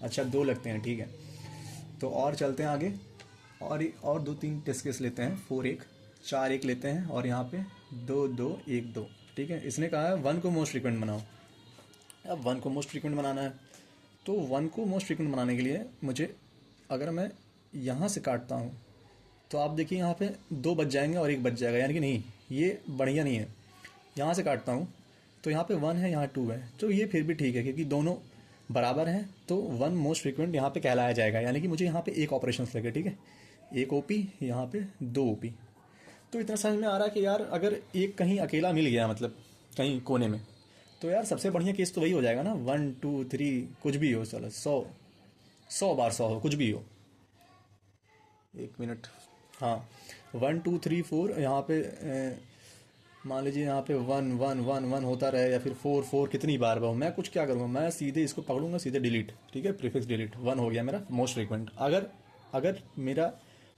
अच्छा 2 लगते हैं, ठीक है। तो और चलते हैं आगे, और 2 3 टेस्ट केस लेते हैं। 4 1 4 1 लेते हैं, और यहाँ पे 2 2 1 2, ठीक है। इसने कहा है 1 को मोस्ट फ्रीक्वेंट बनाओ। अब 1 को मोस्ट फ्रीक्वेंट बनाना है, तो 1 को मोस्ट फ्रीक्वेंट बनाने के लिए मुझे, अगर मैं यहाँ से काटता हूँ तो आप देखिए यहाँ पे 2 बच जाएंगे और 1 बच जाएगा, यानी कि नहीं, ये बढ़िया नहीं है। यहाँ से काटता हूँ तो यहाँ पे 1 है, यहाँ 2 है, तो ये फिर भी ठीक है क्योंकि दोनों बराबर हैं। तो 1 मोस्ट फ्रीक्वेंट यहाँ पे कहलाया जाएगा, यानी कि मुझे यहाँ पे 1 ऑपरेशन लगे, ठीक है। 1 ओपी, यहाँ पे 2 ओपी। तो इतना समझ में आ रहा है कि यार अगर एक कहीं अकेला मिल गया, मतलब कहीं कोने में, तो यार सबसे बढ़िया केस तो वही हो जाएगा ना, 1 2 3 कुछ भी हो, चलो 100 बार 100 हो, कुछ भी हो। 1 मिनट, हाँ 1 2 3 4 यहाँ पे मान लीजिए यहाँ पे 1 1 1 1 होता रहे, या फिर 4 4 कितनी बार हो। मैं कुछ क्या करूँगा, मैं सीधे इसको पकड़ूंगा, सीधे डिलीट, ठीक है, प्रीफिक्स डिलीट। 1 हो गया मेरा मोस्ट फ्रीक्वेंट। अगर मेरा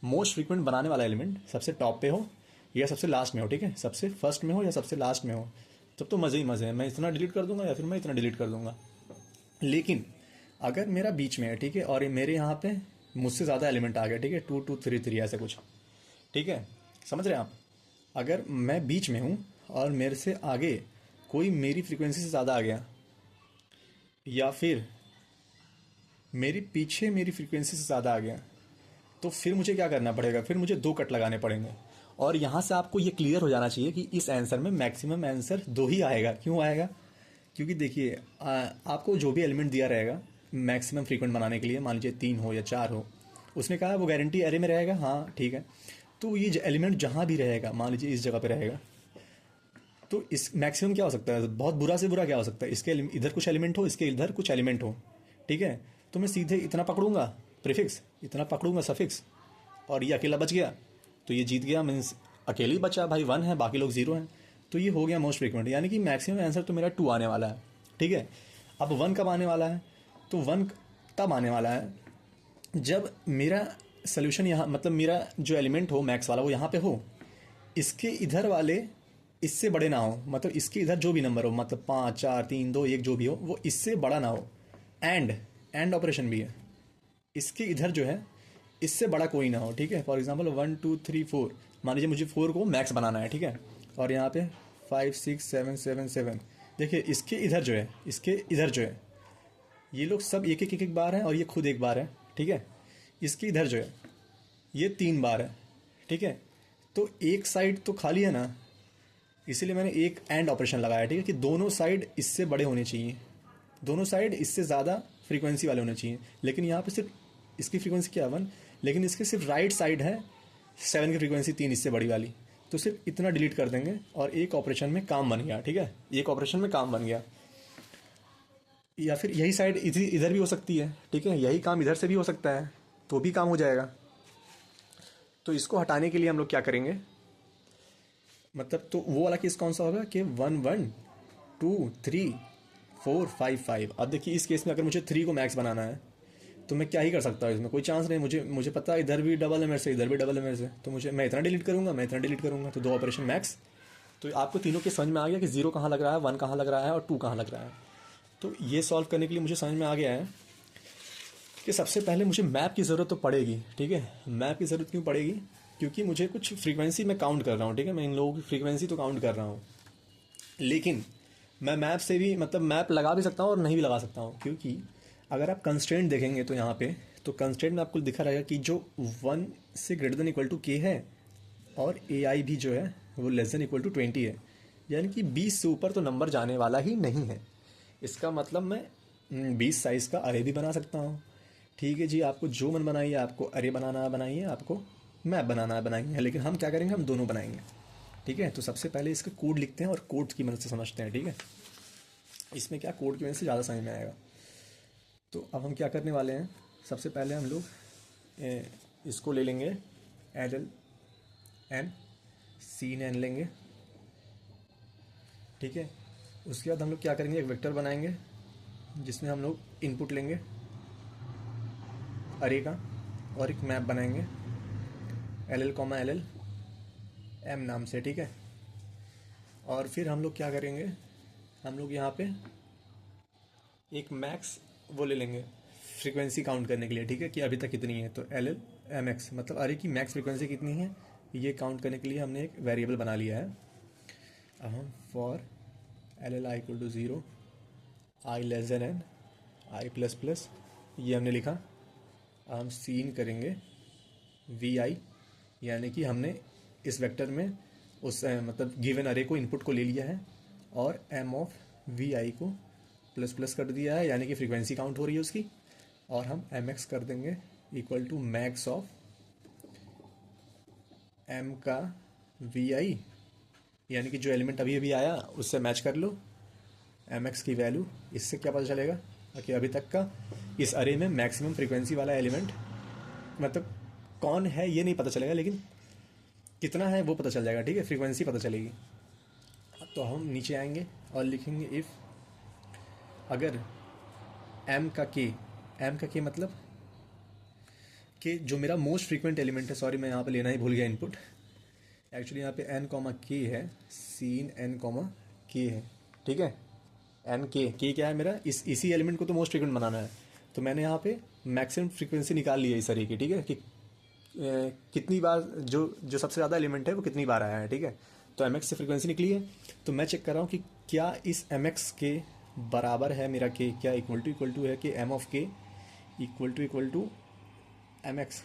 मोस्ट फ्रीक्वेंट बनाने वाला एलिमेंट सबसे टॉप पे हो या सबसे लास्ट में हो, ठीक है, सबसे फर्स्ट में हो या सबसे लास्ट में हो, तब तो मज़े ही मज़े हैं। मैं इतना डिलीट कर दूंगा या फिर मैं इतना डिलीट कर दूंगा। लेकिन अगर मेरा बीच में है, ठीक है, और मेरे यहाँ पे मुझसे ज़्यादा एलिमेंट आ गया, ठीक है, 2 2 3 3 ऐसे कुछ, ठीक है, समझ रहे हैं आप। अगर मैं बीच में हूँ और मेरे से आगे कोई मेरी फ्रीक्वेंसी से ज़्यादा आ गया, या फिर मेरी पीछे मेरी फ्रीक्वेंसी से ज़्यादा आ गया, तो फिर मुझे क्या करना पड़ेगा, फिर मुझे 2 कट लगाने पड़ेंगे। और यहाँ से आपको ये क्लियर हो जाना चाहिए कि इस आंसर में मैक्सिमम आंसर 2 ही आएगा। क्यों आएगा, क्योंकि देखिए आपको जो भी एलिमेंट दिया रहेगा मैक्सिमम फ्रीक्वेंट बनाने के लिए, मान लीजिए 3 हो या 4 हो, उसने कहा वो गारंटी एरे में रहेगा, हाँ ठीक है। तो ये एलिमेंट जहाँ भी रहेगा, मान लीजिए इस जगह पे रहेगा, तो इस मैक्सिमम क्या हो सकता है, बहुत बुरा से बुरा क्या हो सकता है, इसके इधर कुछ एलिमेंट हो, इसके इधर कुछ एलिमेंट हो, ठीक है। तो मैं सीधे इतना पकड़ूंगा प्रीफिक्स, इतना पकड़ूंगा सफिक्स, और ये अकेला बच गया, तो ये जीत गया, मीन्स अकेले ही बचा भाई, 1 है, बाकी लोग 0 हैं, तो ये हो गया मोस्ट फ्रीक्वेंट। यानी कि मैक्सिमम आंसर तो मेरा 2 आने वाला है, ठीक है। अब 1 कब आने वाला है, तो 1 तब आने वाला है जब मेरा सोल्यूशन यहाँ, मतलब मेरा जो एलिमेंट हो मैक्स वाला वो यहाँ पे हो, इसके इधर वाले इससे बड़े ना हो, मतलब इसके इधर जो भी नंबर हो, मतलब 5 4 3 2 1 जो भी हो, वो इससे बड़ा ना हो। एंड ऑपरेशन भी है, इसके इधर जो है इससे बड़ा कोई ना हो, ठीक है। फॉर एग्जांपल 1 2 3 4, मान लीजिए मुझे 4 को मैक्स बनाना है, ठीक है, और यहाँ पे 5 6 7 7 7, देखिए इसके इधर जो है, इसके इधर जो है, ये लोग सब एक एक एक एक बार हैं और ये खुद एक बार है, ठीक है। इसके इधर जो है ये 3 बार है, ठीक है। तो एक साइड तो खाली है ना, इसीलिए मैंने एक एंड ऑपरेशन लगाया, ठीक है, कि दोनों साइड इससे बड़े होने चाहिए, दोनों साइड इससे ज़्यादा फ्रीक्वेंसी वाले होने चाहिए। लेकिन यहाँ पे सिर्फ इसकी फ्रीक्वेंसी क्या 1, लेकिन इसके सिर्फ राइट साइड है 7 की फ्रीक्वेंसी 3 इससे बड़ी वाली, तो सिर्फ इतना डिलीट कर देंगे और एक ऑपरेशन में काम बन गया, ठीक है, एक ऑपरेशन में काम बन गया। या फिर यही साइड इधर भी हो सकती है, ठीक है, यही काम इधर से भी हो सकता है, तो भी काम हो जाएगा। तो इसको हटाने के लिए हम लोग क्या करेंगे, मतलब तो वो वाला केस कौन सा होगा कि 1 1 2 3 4 5 5। अब देखिए इस केस में अगर मुझे 3 को मैक्स बनाना है तो मैं क्या ही कर सकता हूँ, इसमें कोई चांस नहीं। मुझे पता है इधर भी डबल है मेरे से, इधर भी डबल है मेरे से, तो मैं इतना डिलीट करूंगा, मैं इतना डिलीट करूंगा, तो 2 ऑपरेशन मैक्स। तो आपको तीनों के समझ में आ गया कि 0 कहाँ लग रहा है, 1 कहाँ लग रहा है और 2 कहाँ लग रहा है। तो ये सॉल्व करने के लिए मुझे समझ में आ गया है कि सबसे पहले मुझे मैप की ज़रूरत तो पड़ेगी, ठीक है। मैप की ज़रूरत क्यों पड़ेगी, क्योंकि मुझे कुछ फ्रीक्वेंसी मैं काउंट कर रहा हूँ, ठीक है, मैं इन लोगों की फ्रीक्वेंसी तो काउंट कर रहा हूँ। लेकिन मैं मैप से भी, मतलब मैप लगा भी सकता हूँ और नहीं भी लगा सकता हूँ, क्योंकि अगर आप कंस्ट्रेंट देखेंगे तो यहाँ पे, तो कंस्ट्रेंट में आपको दिखा रहेगा कि जो 1 से ग्रेटर देन इक्वल टू के है, और ए आई भी जो है वो लेस देन इक्वल टू 20 है, यानी कि 20 से ऊपर तो नंबर जाने वाला ही नहीं है। इसका मतलब मैं 20 साइज़ का अरे भी बना सकता हूँ, ठीक है जी। आपको जो मन बनाइए, आपको अरे बनाना बनाइए, आपको मैप बनाना बनाइए, लेकिन हम क्या करेंगे, हम दोनों बनाएंगे, ठीक है। तो सबसे पहले इसका कोड लिखते हैं और कोड की मदद से समझते हैं, ठीक है। इसमें क्या कोड की वजह से ज़्यादा समझ में आएगा। तो अब हम क्या करने वाले हैं, सबसे पहले हम लोग इसको ले लेंगे L L N cin N लेंगे, ठीक है। उसके बाद हम लोग क्या करेंगे, एक वेक्टर बनाएंगे जिसमें हम लोग इनपुट लेंगे अरे का, और एक मैप बनाएंगे L L comma L L M नाम से, ठीक है। और फिर हम लोग क्या करेंगे, हम लोग यहाँ पे एक मैक्स वो ले लेंगे फ्रीक्वेंसी काउंट करने के लिए, ठीक है, कि अभी तक कितनी है। तो एल एल एम एक्स मतलब अरे की मैक्स फ्रीक्वेंसी कितनी है ये काउंट करने के लिए हमने एक वेरिएबल बना लिया है। अब हम for L L I equal to 0 I less than N I plus plus ये हमने लिखा। अब हम सीन करेंगे वी आई, यानी कि हमने इस वेक्टर में उस मतलब गिवन अरे को इनपुट को ले लिया है और एम ऑफ वी आई को प्लस प्लस कर दिया है, यानी कि फ्रीक्वेंसी काउंट हो रही है उसकी। और हम एम एक्स कर देंगे equal to max of M का वी आई, यानी कि जो एलिमेंट अभी अभी आया उससे मैच कर लो एम एक्स की वैल्यू। इससे क्या पता चलेगा कि अभी तक का इस अरे में मैक्सिमम फ्रीक्वेंसी वाला एलिमेंट मतलब कौन है ये नहीं पता चलेगा, लेकिन कितना है वो पता चल जाएगा, ठीक है, फ्रीक्वेंसी पता चलेगी। तो हम नीचे आएंगे और लिखेंगे इफ़ अगर एम का के मतलब कि जो मेरा मोस्ट फ्रीक्वेंट एलिमेंट है, सॉरी मैं यहाँ पे लेना ही भूल गया इनपुट, एक्चुअली यहाँ पे एन कॉमा के है, सीन एन कॉमा के है, ठीक है। एन के क्या है मेरा, इसी एलिमेंट को तो मोस्ट फ्रीक्वेंट बनाना है। तो मैंने यहाँ पे मैक्सिमम फ्रीक्वेंसी निकाल ली है इस अरे की, ठीक है, कि कितनी बार जो सबसे ज़्यादा एलिमेंट है वो कितनी बार आया है, ठीक है। तो एम एक्स से फ्रीक्वेंसी निकली है, तो मैं चेक कर रहा हूँ कि क्या इस एम एक्स के बराबर है मेरा के, क्या इक्वल टू है कि एम ऑफ के इक्वल टू एम एक्स।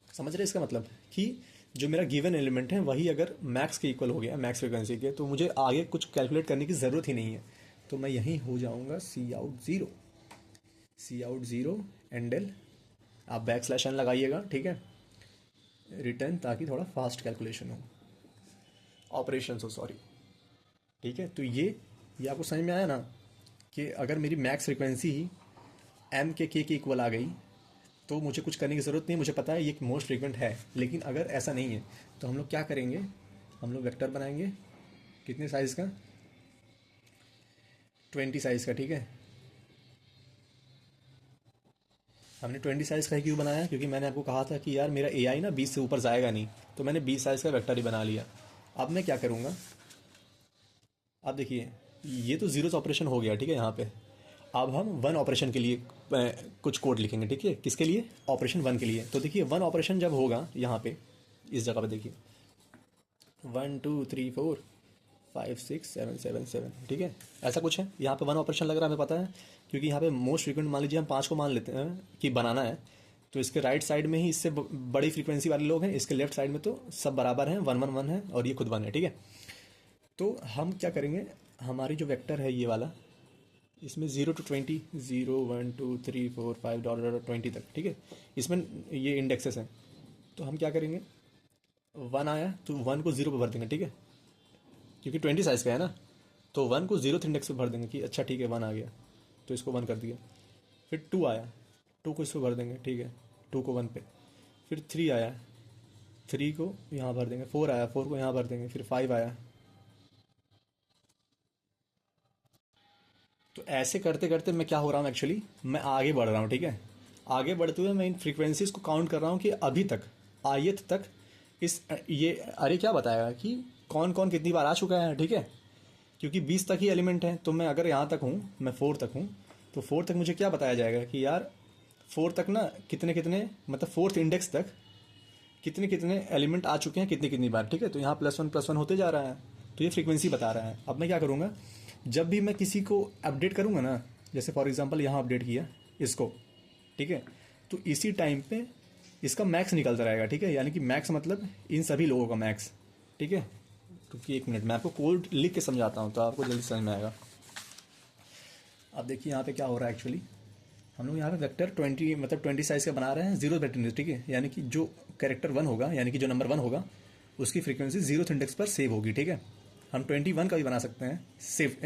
समझ रहे इसका मतलब कि जो मेरा गिवन एलिमेंट है वही अगर मैक्स के इक्वल हो गया, मैक्स फ्रीक्वेंसी के, तो मुझे आगे कुछ कैलकुलेट करने की ज़रूरत ही नहीं है। तो मैं यहीं हो जाऊँगा सी आउट ज़ीरो एंड एल, आप बैक स्लैश एन लगाइएगा, ठीक है, रिटर्न, ताकि थोड़ा फास्ट कैलकुलेशन हो, ऑपरेशन हो, सॉरी, ठीक है। तो ये आपको समझ में आया ना कि अगर मेरी मैक्स फ्रीक्वेंसी ही एम के इक्वल आ गई तो मुझे कुछ करने की ज़रूरत नहीं, मुझे पता है ये मोस्ट फ्रीक्वेंट है। लेकिन अगर ऐसा नहीं है तो हम लोग क्या करेंगे, हम लोग वेक्टर बनाएंगे कितने साइज़ का, 20 साइज़ का, ठीक है। हमने 20 साइज़ का ही क्यों बनाया, क्योंकि मैंने आपको कहा था कि यार मेरा ए आई ना 20 से ऊपर जाएगा नहीं, तो मैंने 20 साइज़ का वेक्टर ही बना लिया। अब मैं क्या करूँगा, अब देखिए ये तो जीरोस ऑपरेशन हो गया, ठीक है। यहाँ पे अब हम वन ऑपरेशन के लिए कुछ कोड लिखेंगे, ठीक है, किसके लिए, ऑपरेशन वन के लिए। तो देखिए वन ऑपरेशन जब होगा यहाँ पे इस जगह पे देखिए 1 2 3 4 5 6 7 7 7, ठीक है, ऐसा कुछ है। यहाँ पे वन ऑपरेशन लग रहा है, हमें पता है, क्योंकि यहाँ पे मोस्ट फ्रीक्वेंट मान लीजिए हम 5 को मान लेते हैं कि बनाना है, तो इसके राइट साइड में ही इससे बड़ी फ्रीक्वेंसी वाले लोग हैं, इसके लेफ्ट साइड में तो सब बराबर हैं, 1 1 1 है और ये खुद 1 है, ठीक है। तो हम क्या करेंगे, हमारी जो वेक्टर है ये वाला, इसमें 0 to 20, 0 1 2 3 4 5 डॉट 20 तक, ठीक है, इसमें ये इंडेक्सेस हैं। तो हम क्या करेंगे, 1 आया तो 1 को 0 पे भर देंगे, ठीक है, क्योंकि 20 साइज़ का है ना, तो 1 को 0th इंडेक्स पे भर देंगे कि अच्छा ठीक है 1 आ गया, तो इसको 1 कर दिया। फिर 2 आया, 2 को इस पर भर देंगे, ठीक है, 2 को 1 पे। फिर 3 आया, 3 को यहाँ भर देंगे। 4 आया, 4 को यहाँ भर देंगे। फिर 5 आया। तो ऐसे करते करते मैं क्या हो रहा हूँ, एक्चुअली मैं आगे बढ़ रहा हूँ, ठीक है। आगे बढ़ते हुए मैं इन फ्रीक्वेंसीज को काउंट कर रहा हूँ कि अभी तक ith तक इस ये अरे क्या बताएगा कि कौन कौन कितनी बार आ चुका है, ठीक है, क्योंकि 20 तक ही एलिमेंट हैं। तो मैं अगर यहाँ तक हूँ, मैं 4 तक हूँ, तो 4 तक मुझे क्या बताया जाएगा कि यार 4 तक ना कितने कितने मतलब 4th इंडेक्स तक कितने कितने एलिमेंट आ चुके हैं कितनी कितनी बार, ठीक है। तो यहाँ +1 होते जा रहा है, तो ये फ्रीक्वेंसी बता रहा है। अब मैं क्या करूँगा, जब भी मैं किसी को अपडेट करूँगा ना, जैसे फॉर एग्जांपल यहाँ अपडेट किया इसको, ठीक है, तो इसी टाइम पे इसका मैक्स निकलता रहेगा, ठीक है, यानी कि मैक्स मतलब इन सभी लोगों का मैक्स, ठीक है। क्योंकि 1 मिनट मैं आपको कोड लिख के समझाता हूँ तो आपको जल्दी समझ में आएगा। अब देखिए यहाँ पे क्या हो रहा है, एक्चुअली हम लोग यहाँ पे वेक्टर 20 मतलब 20 साइज़ का बना रहे हैं, 0 वेक्टर, ठीक है, यानी कि जो कैरेक्टर 1 होगा, यानी कि जो नंबर 1 होगा उसकी फ्रीक्वेंसी 0th इंडेक्स पर सेव होगी, ठीक है। हम 21 का भी बना सकते हैं सिर्फ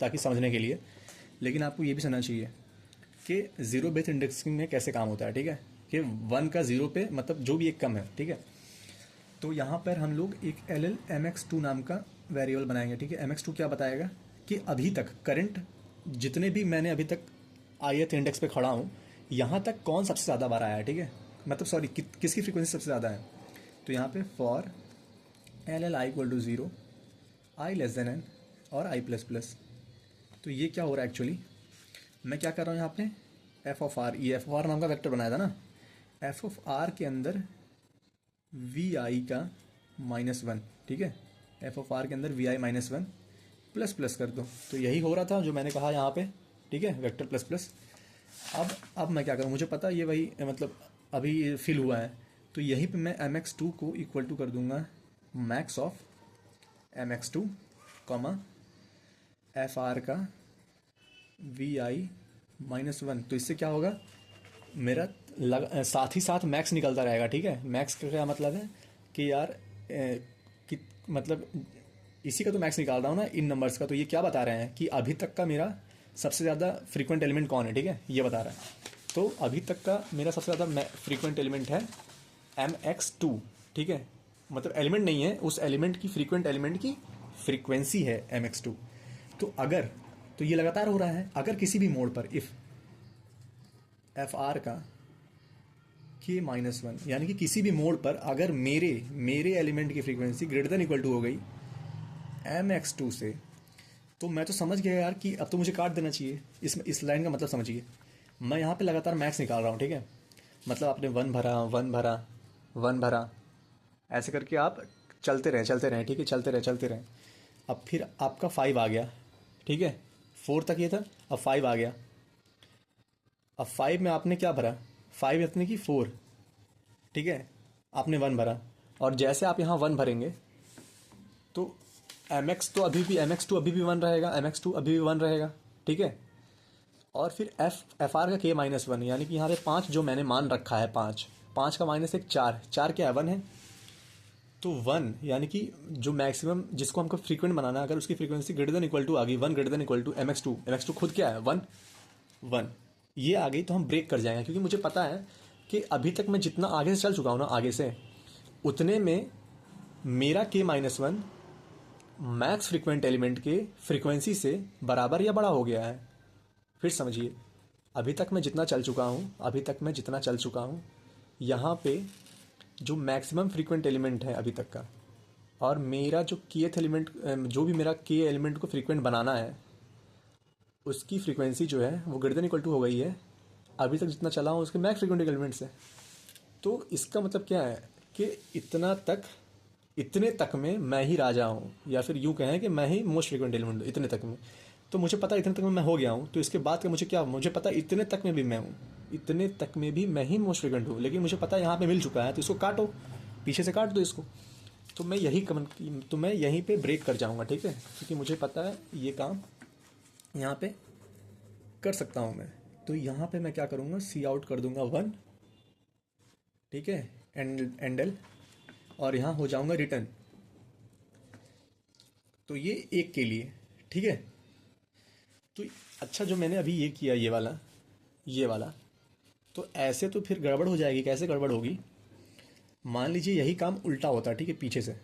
ताकि समझने के लिए, लेकिन आपको ये भी समझना चाहिए कि जीरो बेस्ड इंडेक्सिंग में कैसे काम होता है, ठीक है, कि 1 का 0 पे मतलब जो भी एक कम है, ठीक है। तो यहाँ पर हम लोग एक LL-MX2 नाम का वेरिएबल बनाएंगे, ठीक है। MX2 क्या बताएगा कि अभी तक करंट जितने भी मैंने अभी तक ith इंडेक्स पे खड़ा हूँ, यहाँ तक कौन सबसे ज़्यादा बार आया है, ठीक है, मतलब सॉरी किसकी फ्रीक्वेंसी सबसे ज़्यादा है। तो यहाँ पे फॉर LL = 0, I n और I++। तो ये क्या हो रहा है एक्चुअली, मैं क्या कर रहा हूँ यहाँ पे f(r), ये f(r) नाम का वेक्टर बनाया था ना, f(r) के अंदर vi का -1, ठीक है, f(r) के अंदर vi -1 प्लस प्लस कर दो। तो यही हो रहा था जो मैंने कहा यहाँ पे, ठीक है, वेक्टर प्लस प्लस। अब मैं क्या करूँ, मुझे पता ये वही मतलब अभी फिल हुआ है, तो यहीं पे मैं mx2 को इक्वल टू कर दूंगा max of mx2 comma fr का vi -1। तो इससे क्या होगा, मेरा साथ ही साथ मैक्स निकलता रहेगा, ठीक है। मैक्स का क्या मतलब है कि यार मतलब इसी का तो मैक्स निकाल रहा हूँ ना इन नंबर्स का। तो ये क्या बता रहे हैं कि अभी तक का मेरा सबसे ज़्यादा फ्रीक्वेंट एलिमेंट कौन है, ठीक है, ये बता रहा है। तो अभी तक का मेरा सबसे ज़्यादा फ्रीक्वेंट एलिमेंट है mx2, ठीक है, मतलब एलिमेंट नहीं है, उस एलिमेंट की फ्रीक्वेंट एलिमेंट की फ्रीक्वेंसी है mx2। तो ये लगातार हो रहा है। अगर किसी भी मोड पर इफ़ fr का k-1, यानी कि किसी भी मोड पर अगर मेरे एलिमेंट की frequency greater than equal to हो गई mx2 से, तो मैं तो समझ गया यार कि अब तो मुझे काट देना चाहिए। इस लाइन का मतलब समझिए, मैं यहाँ पे लगातार मैक्स निकाल रहा हूँ, ठीक है, मतलब आपने 1 भरा 1 भरा 1 भरा, ऐसे करके आप चलते रहें, ठीक है, चलते रहें। अब फिर आपका 5 आ गया, ठीक है, 4 तक ये था, अब 5 आ गया। अब 5 में आपने क्या भरा, 5 इतने की 4, ठीक है, आपने 1 भरा, और जैसे आप यहाँ 1 भरेंगे तो mx2 अभी भी 1 रहेगा, mx2 अभी भी 1 रहेगा, ठीक है। और फिर fr का k-1, यानी कि यहाँ पे 5 जो मैंने मान रखा है, 5 का -1 4 क्या है, 1 है। तो 1 यानी कि जो मैक्सिमम जिसको हमको फ्रीक्वेंट बनाना है, अगर उसकी frequency greater than equal to आ गई, 1 greater than equal to mx2 खुद क्या है 1 ये आ गई, तो हम ब्रेक कर जाएंगे, क्योंकि मुझे पता है कि अभी तक मैं जितना आगे से चल चुका हूँ ना, आगे से उतने में मेरा k-1 मैक्स फ्रीक्वेंट एलिमेंट के फ्रीक्वेंसी से बराबर या बड़ा हो गया है। फिर समझिए, अभी तक मैं जितना चल चुका हूँ यहाँ पे जो मैक्सिमम फ्रीक्वेंट एलिमेंट है अभी तक का, और मेरा जो kth एलिमेंट, जो भी मेरा k एलिमेंट को फ्रीक्वेंट बनाना है, उसकी फ्रीक्वेंसी जो है वो ग्रेटर देन इक्वल टू हो गई है अभी तक जितना चला हूँ उसके मैक्स फ्रीक्वेंट एलिमेंट से। तो इसका मतलब क्या है कि इतने तक में मैं ही राजा हूँ, या फिर यूँ कहें कि मैं ही मोस्ट फ्रीक्वेंट एलिमेंट हूँ इतने तक में। तो मुझे पता इतने तक में मैं हो गया हूँ, तो इसके बाद का मुझे पता इतने तक में भी मैं हूँ, इतने तक में भी मैं ही मोस्ट फ्रीक्वेंट हूँ, लेकिन मुझे पता यहाँ पे मिल चुका है, तो इसको काटो, पीछे से काट दो इसको। तो मैं यहीं पे ब्रेक कर जाऊँगा, ठीक है, क्योंकि मुझे पता है ये काम यहाँ पे कर सकता हूँ मैं। तो यहाँ पे मैं क्या करूँगा, सी आउट कर दूंगा 1, ठीक है, एंडल, और यहाँ हो जाऊँगा रिटर्न। तो ये एक के लिए, ठीक है। तो अच्छा, जो मैंने अभी ये किया ये वाला, तो ऐसे तो फिर गड़बड़ हो जाएगी। कैसे गड़बड़ होगी, मान लीजिए यही काम उल्टा होता, ठीक है, पीछे से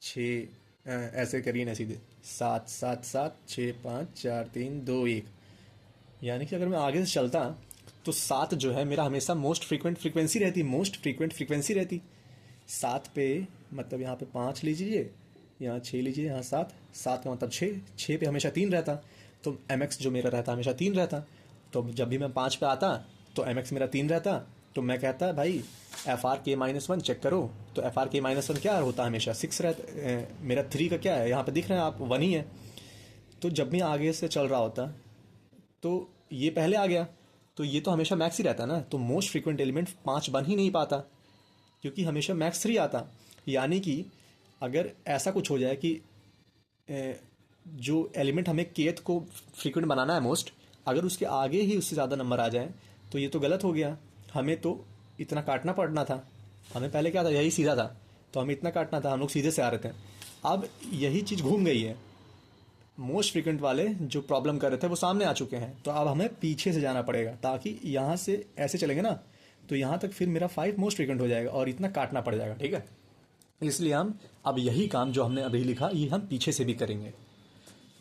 6 ऐसे करिए ना, सीधे 7 7 7 6 5 4 3 2 1, यानी कि अगर मैं आगे से चलता तो 7 जो है मेरा हमेशा मोस्ट फ्रीक्वेंट फ्रीक्वेंसी रहती 7 पे, मतलब यहाँ पे 5 लीजिए, यहाँ 6 लीजिए, यहाँ 7 का मतलब 6 पे हमेशा 3 रहता, तो mx जो मेरा रहता हमेशा 3 रहता। तो जब भी मैं 5 पे आता तो mx मेरा 3 रहता, तो मैं कहता भाई fr k-1 चेक करो, तो fr k-1 क्या होता, हमेशा 6 रहता। मेरा 3 का क्या है, यहाँ पे दिख रहा है आप, 1 ही है। तो जब भी आगे से चल रहा होता तो ये पहले आ गया, तो ये तो हमेशा मैक्स ही रहता ना, तो मोस्ट फ्रीक्वेंट एलिमेंट 5 बन ही नहीं पाता, क्योंकि हमेशा मैक्स 3 आता। यानी कि अगर ऐसा कुछ हो जाए कि जो एलिमेंट हमें kth को फ्रीक्वेंट बनाना है मोस्ट, अगर उसके आगे ही उससे ज़्यादा नंबर आ जाए तो ये तो गलत हो गया, हमें तो इतना काटना पड़ना था। हमें पहले क्या था, यही सीधा था, तो हमें इतना काटना था, हम लोग सीधे से आ रहे थे। अब यही चीज़ घूम गई है, मोस्ट फ्रिक्वेंट वाले जो प्रॉब्लम कर रहे थे वो सामने आ चुके हैं, तो अब हमें पीछे से जाना पड़ेगा, ताकि यहाँ से ऐसे चलेंगे ना तो यहाँ तक फिर मेरा 5 मोस्ट फ्रिक्वेंट हो जाएगा और इतना काटना पड़ जाएगा, ठीक है। इसलिए हम अब यही काम जो हमने अभी लिखा ये हम पीछे से भी करेंगे।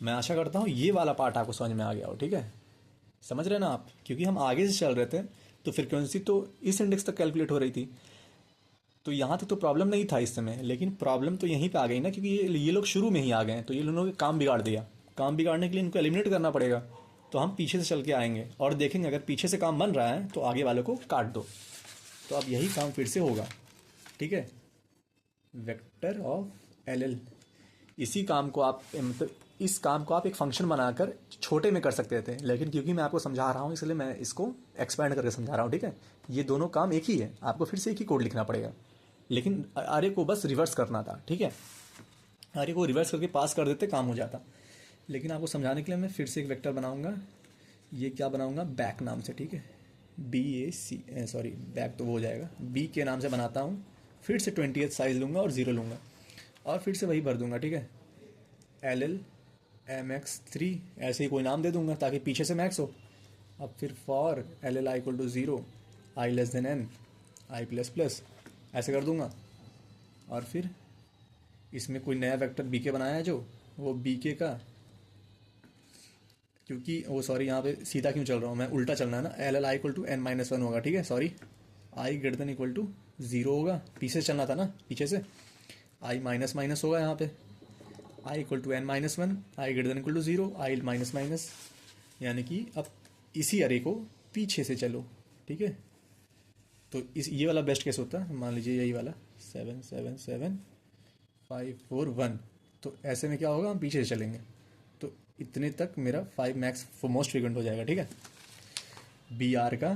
मैं आशा करता हूँ ये वाला पार्ट आपको समझ में आ गया हो, ठीक है। समझ रहे ना आप, क्योंकि हम आगे से चल रहे थे तो फ्रिक्वेंसी तो इस इंडेक्स तक कैलकुलेट हो रही थी, तो यहाँ तक तो प्रॉब्लम नहीं था इस समय, लेकिन प्रॉब्लम तो यहीं पे आ गई ना, क्योंकि ये लोग शुरू में ही आ गए हैं, तो ये लोगों ने काम बिगाड़ दिया। काम बिगाड़ने के लिए इनको एलिमिनेट करना पड़ेगा, तो हम पीछे से चल के आएंगे और देखेंगे अगर पीछे से काम बन रहा है तो आगे वालों को काट दो। तो अब यही काम फिर से होगा, ठीक है। वेक्टर ऑफ एल, इसी काम को आप मतलब इस काम को आप एक फंक्शन बनाकर छोटे में कर सकते थे, लेकिन क्योंकि मैं आपको समझा रहा हूँ इसलिए मैं इसको एक्सपेंड करके समझा रहा हूँ, ठीक है। ये दोनों काम एक ही है, आपको फिर से एक ही कोड लिखना पड़ेगा, लेकिन आर्य को बस रिवर्स करना था, ठीक है। आर्य को रिवर्स करके पास कर देते काम हो जाता, लेकिन आपको समझाने के लिए मैं फिर से एक वेक्टर बनाऊंगा। ये क्या बनाऊंगा, बैक नाम से, ठीक है। बैक तो वो हो जाएगा, बी के नाम से बनाता हूँ। फिर से 20th साइज लूँगा और 0 लूँगा और फिर से वही भर दूंगा, ठीक है। LL MX3 ऐसे ही कोई नाम दे दूंगा ताकि पीछे से मैक्स हो। अब फिर for LL equal to 0, I less than N, I plus plus ऐसे कर दूंगा। और फिर इसमें कोई नया वेक्टर BK बनाया है जो वो BK का, क्योंकि वो सॉरी यहाँ पे सीधा क्यों चल रहा हूँ मैं, उल्टा चलना है ना। LL इक्वल टू N-1 होगा, ठीक है। Sorry I greater than equal to 0 होगा, पीछे से चलना था ना, पीछे से I माइनस माइनस होगा यहाँ पे, I equal to N-1, I greater than equal to 0, I minus minus, यानी कि अब इसी अरे को पीछे से चलो, ठीक है। तो इस ये वाला बेस्ट केस होता है, मान लीजिए यही वाला 7 7 7 5 4 1, तो ऐसे में क्या होगा, हम पीछे से चलेंगे तो इतने तक मेरा 5 मैक्स मोस्ट फ्रीक्वेंट हो जाएगा, ठीक है। BR का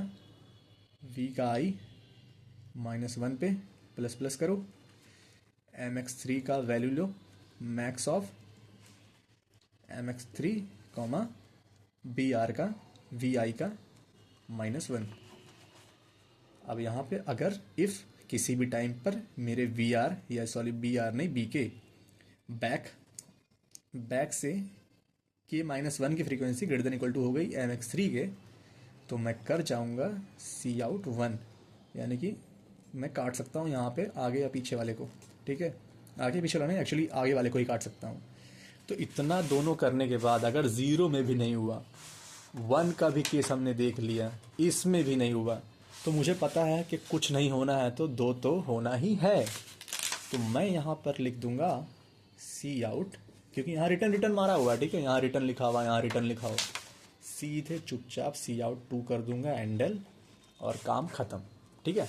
V का I -1 पे प्लस प्लस करो, MX3 का value low, max of MX3 comma BR का VI का -1। अब यहाँ पे अगर इफ़ किसी भी टाइम पर मेरे VR या सॉरी BR नहीं BK बैक से K-1 की frequency greater than equal to हो गई MX3 के, तो मैं कर जाऊँगा Cout 1, यानी कि मैं काट सकता हूँ यहाँ पे आगे या पीछे वाले को, ठीक है। आगे पीछे वाला नहीं, एक्चुअली आगे वाले को ही काट सकता हूँ। तो इतना दोनों करने के बाद अगर 0 में भी नहीं हुआ, 1 का भी केस हमने देख लिया, इसमें भी नहीं हुआ, तो मुझे पता है कि कुछ नहीं होना है तो 2 तो होना ही है। तो मैं यहाँ पर लिख दूंगा Cout, क्योंकि यहाँ रिटर्न मारा हुआ है, ठीक है। यहाँ रिटर्न लिखा हुआ, यहाँ रिटर्न लिखा हुआ, सीधे चुपचाप Cout 2 कर दूंगा एंडल और काम ख़त्म, ठीक है।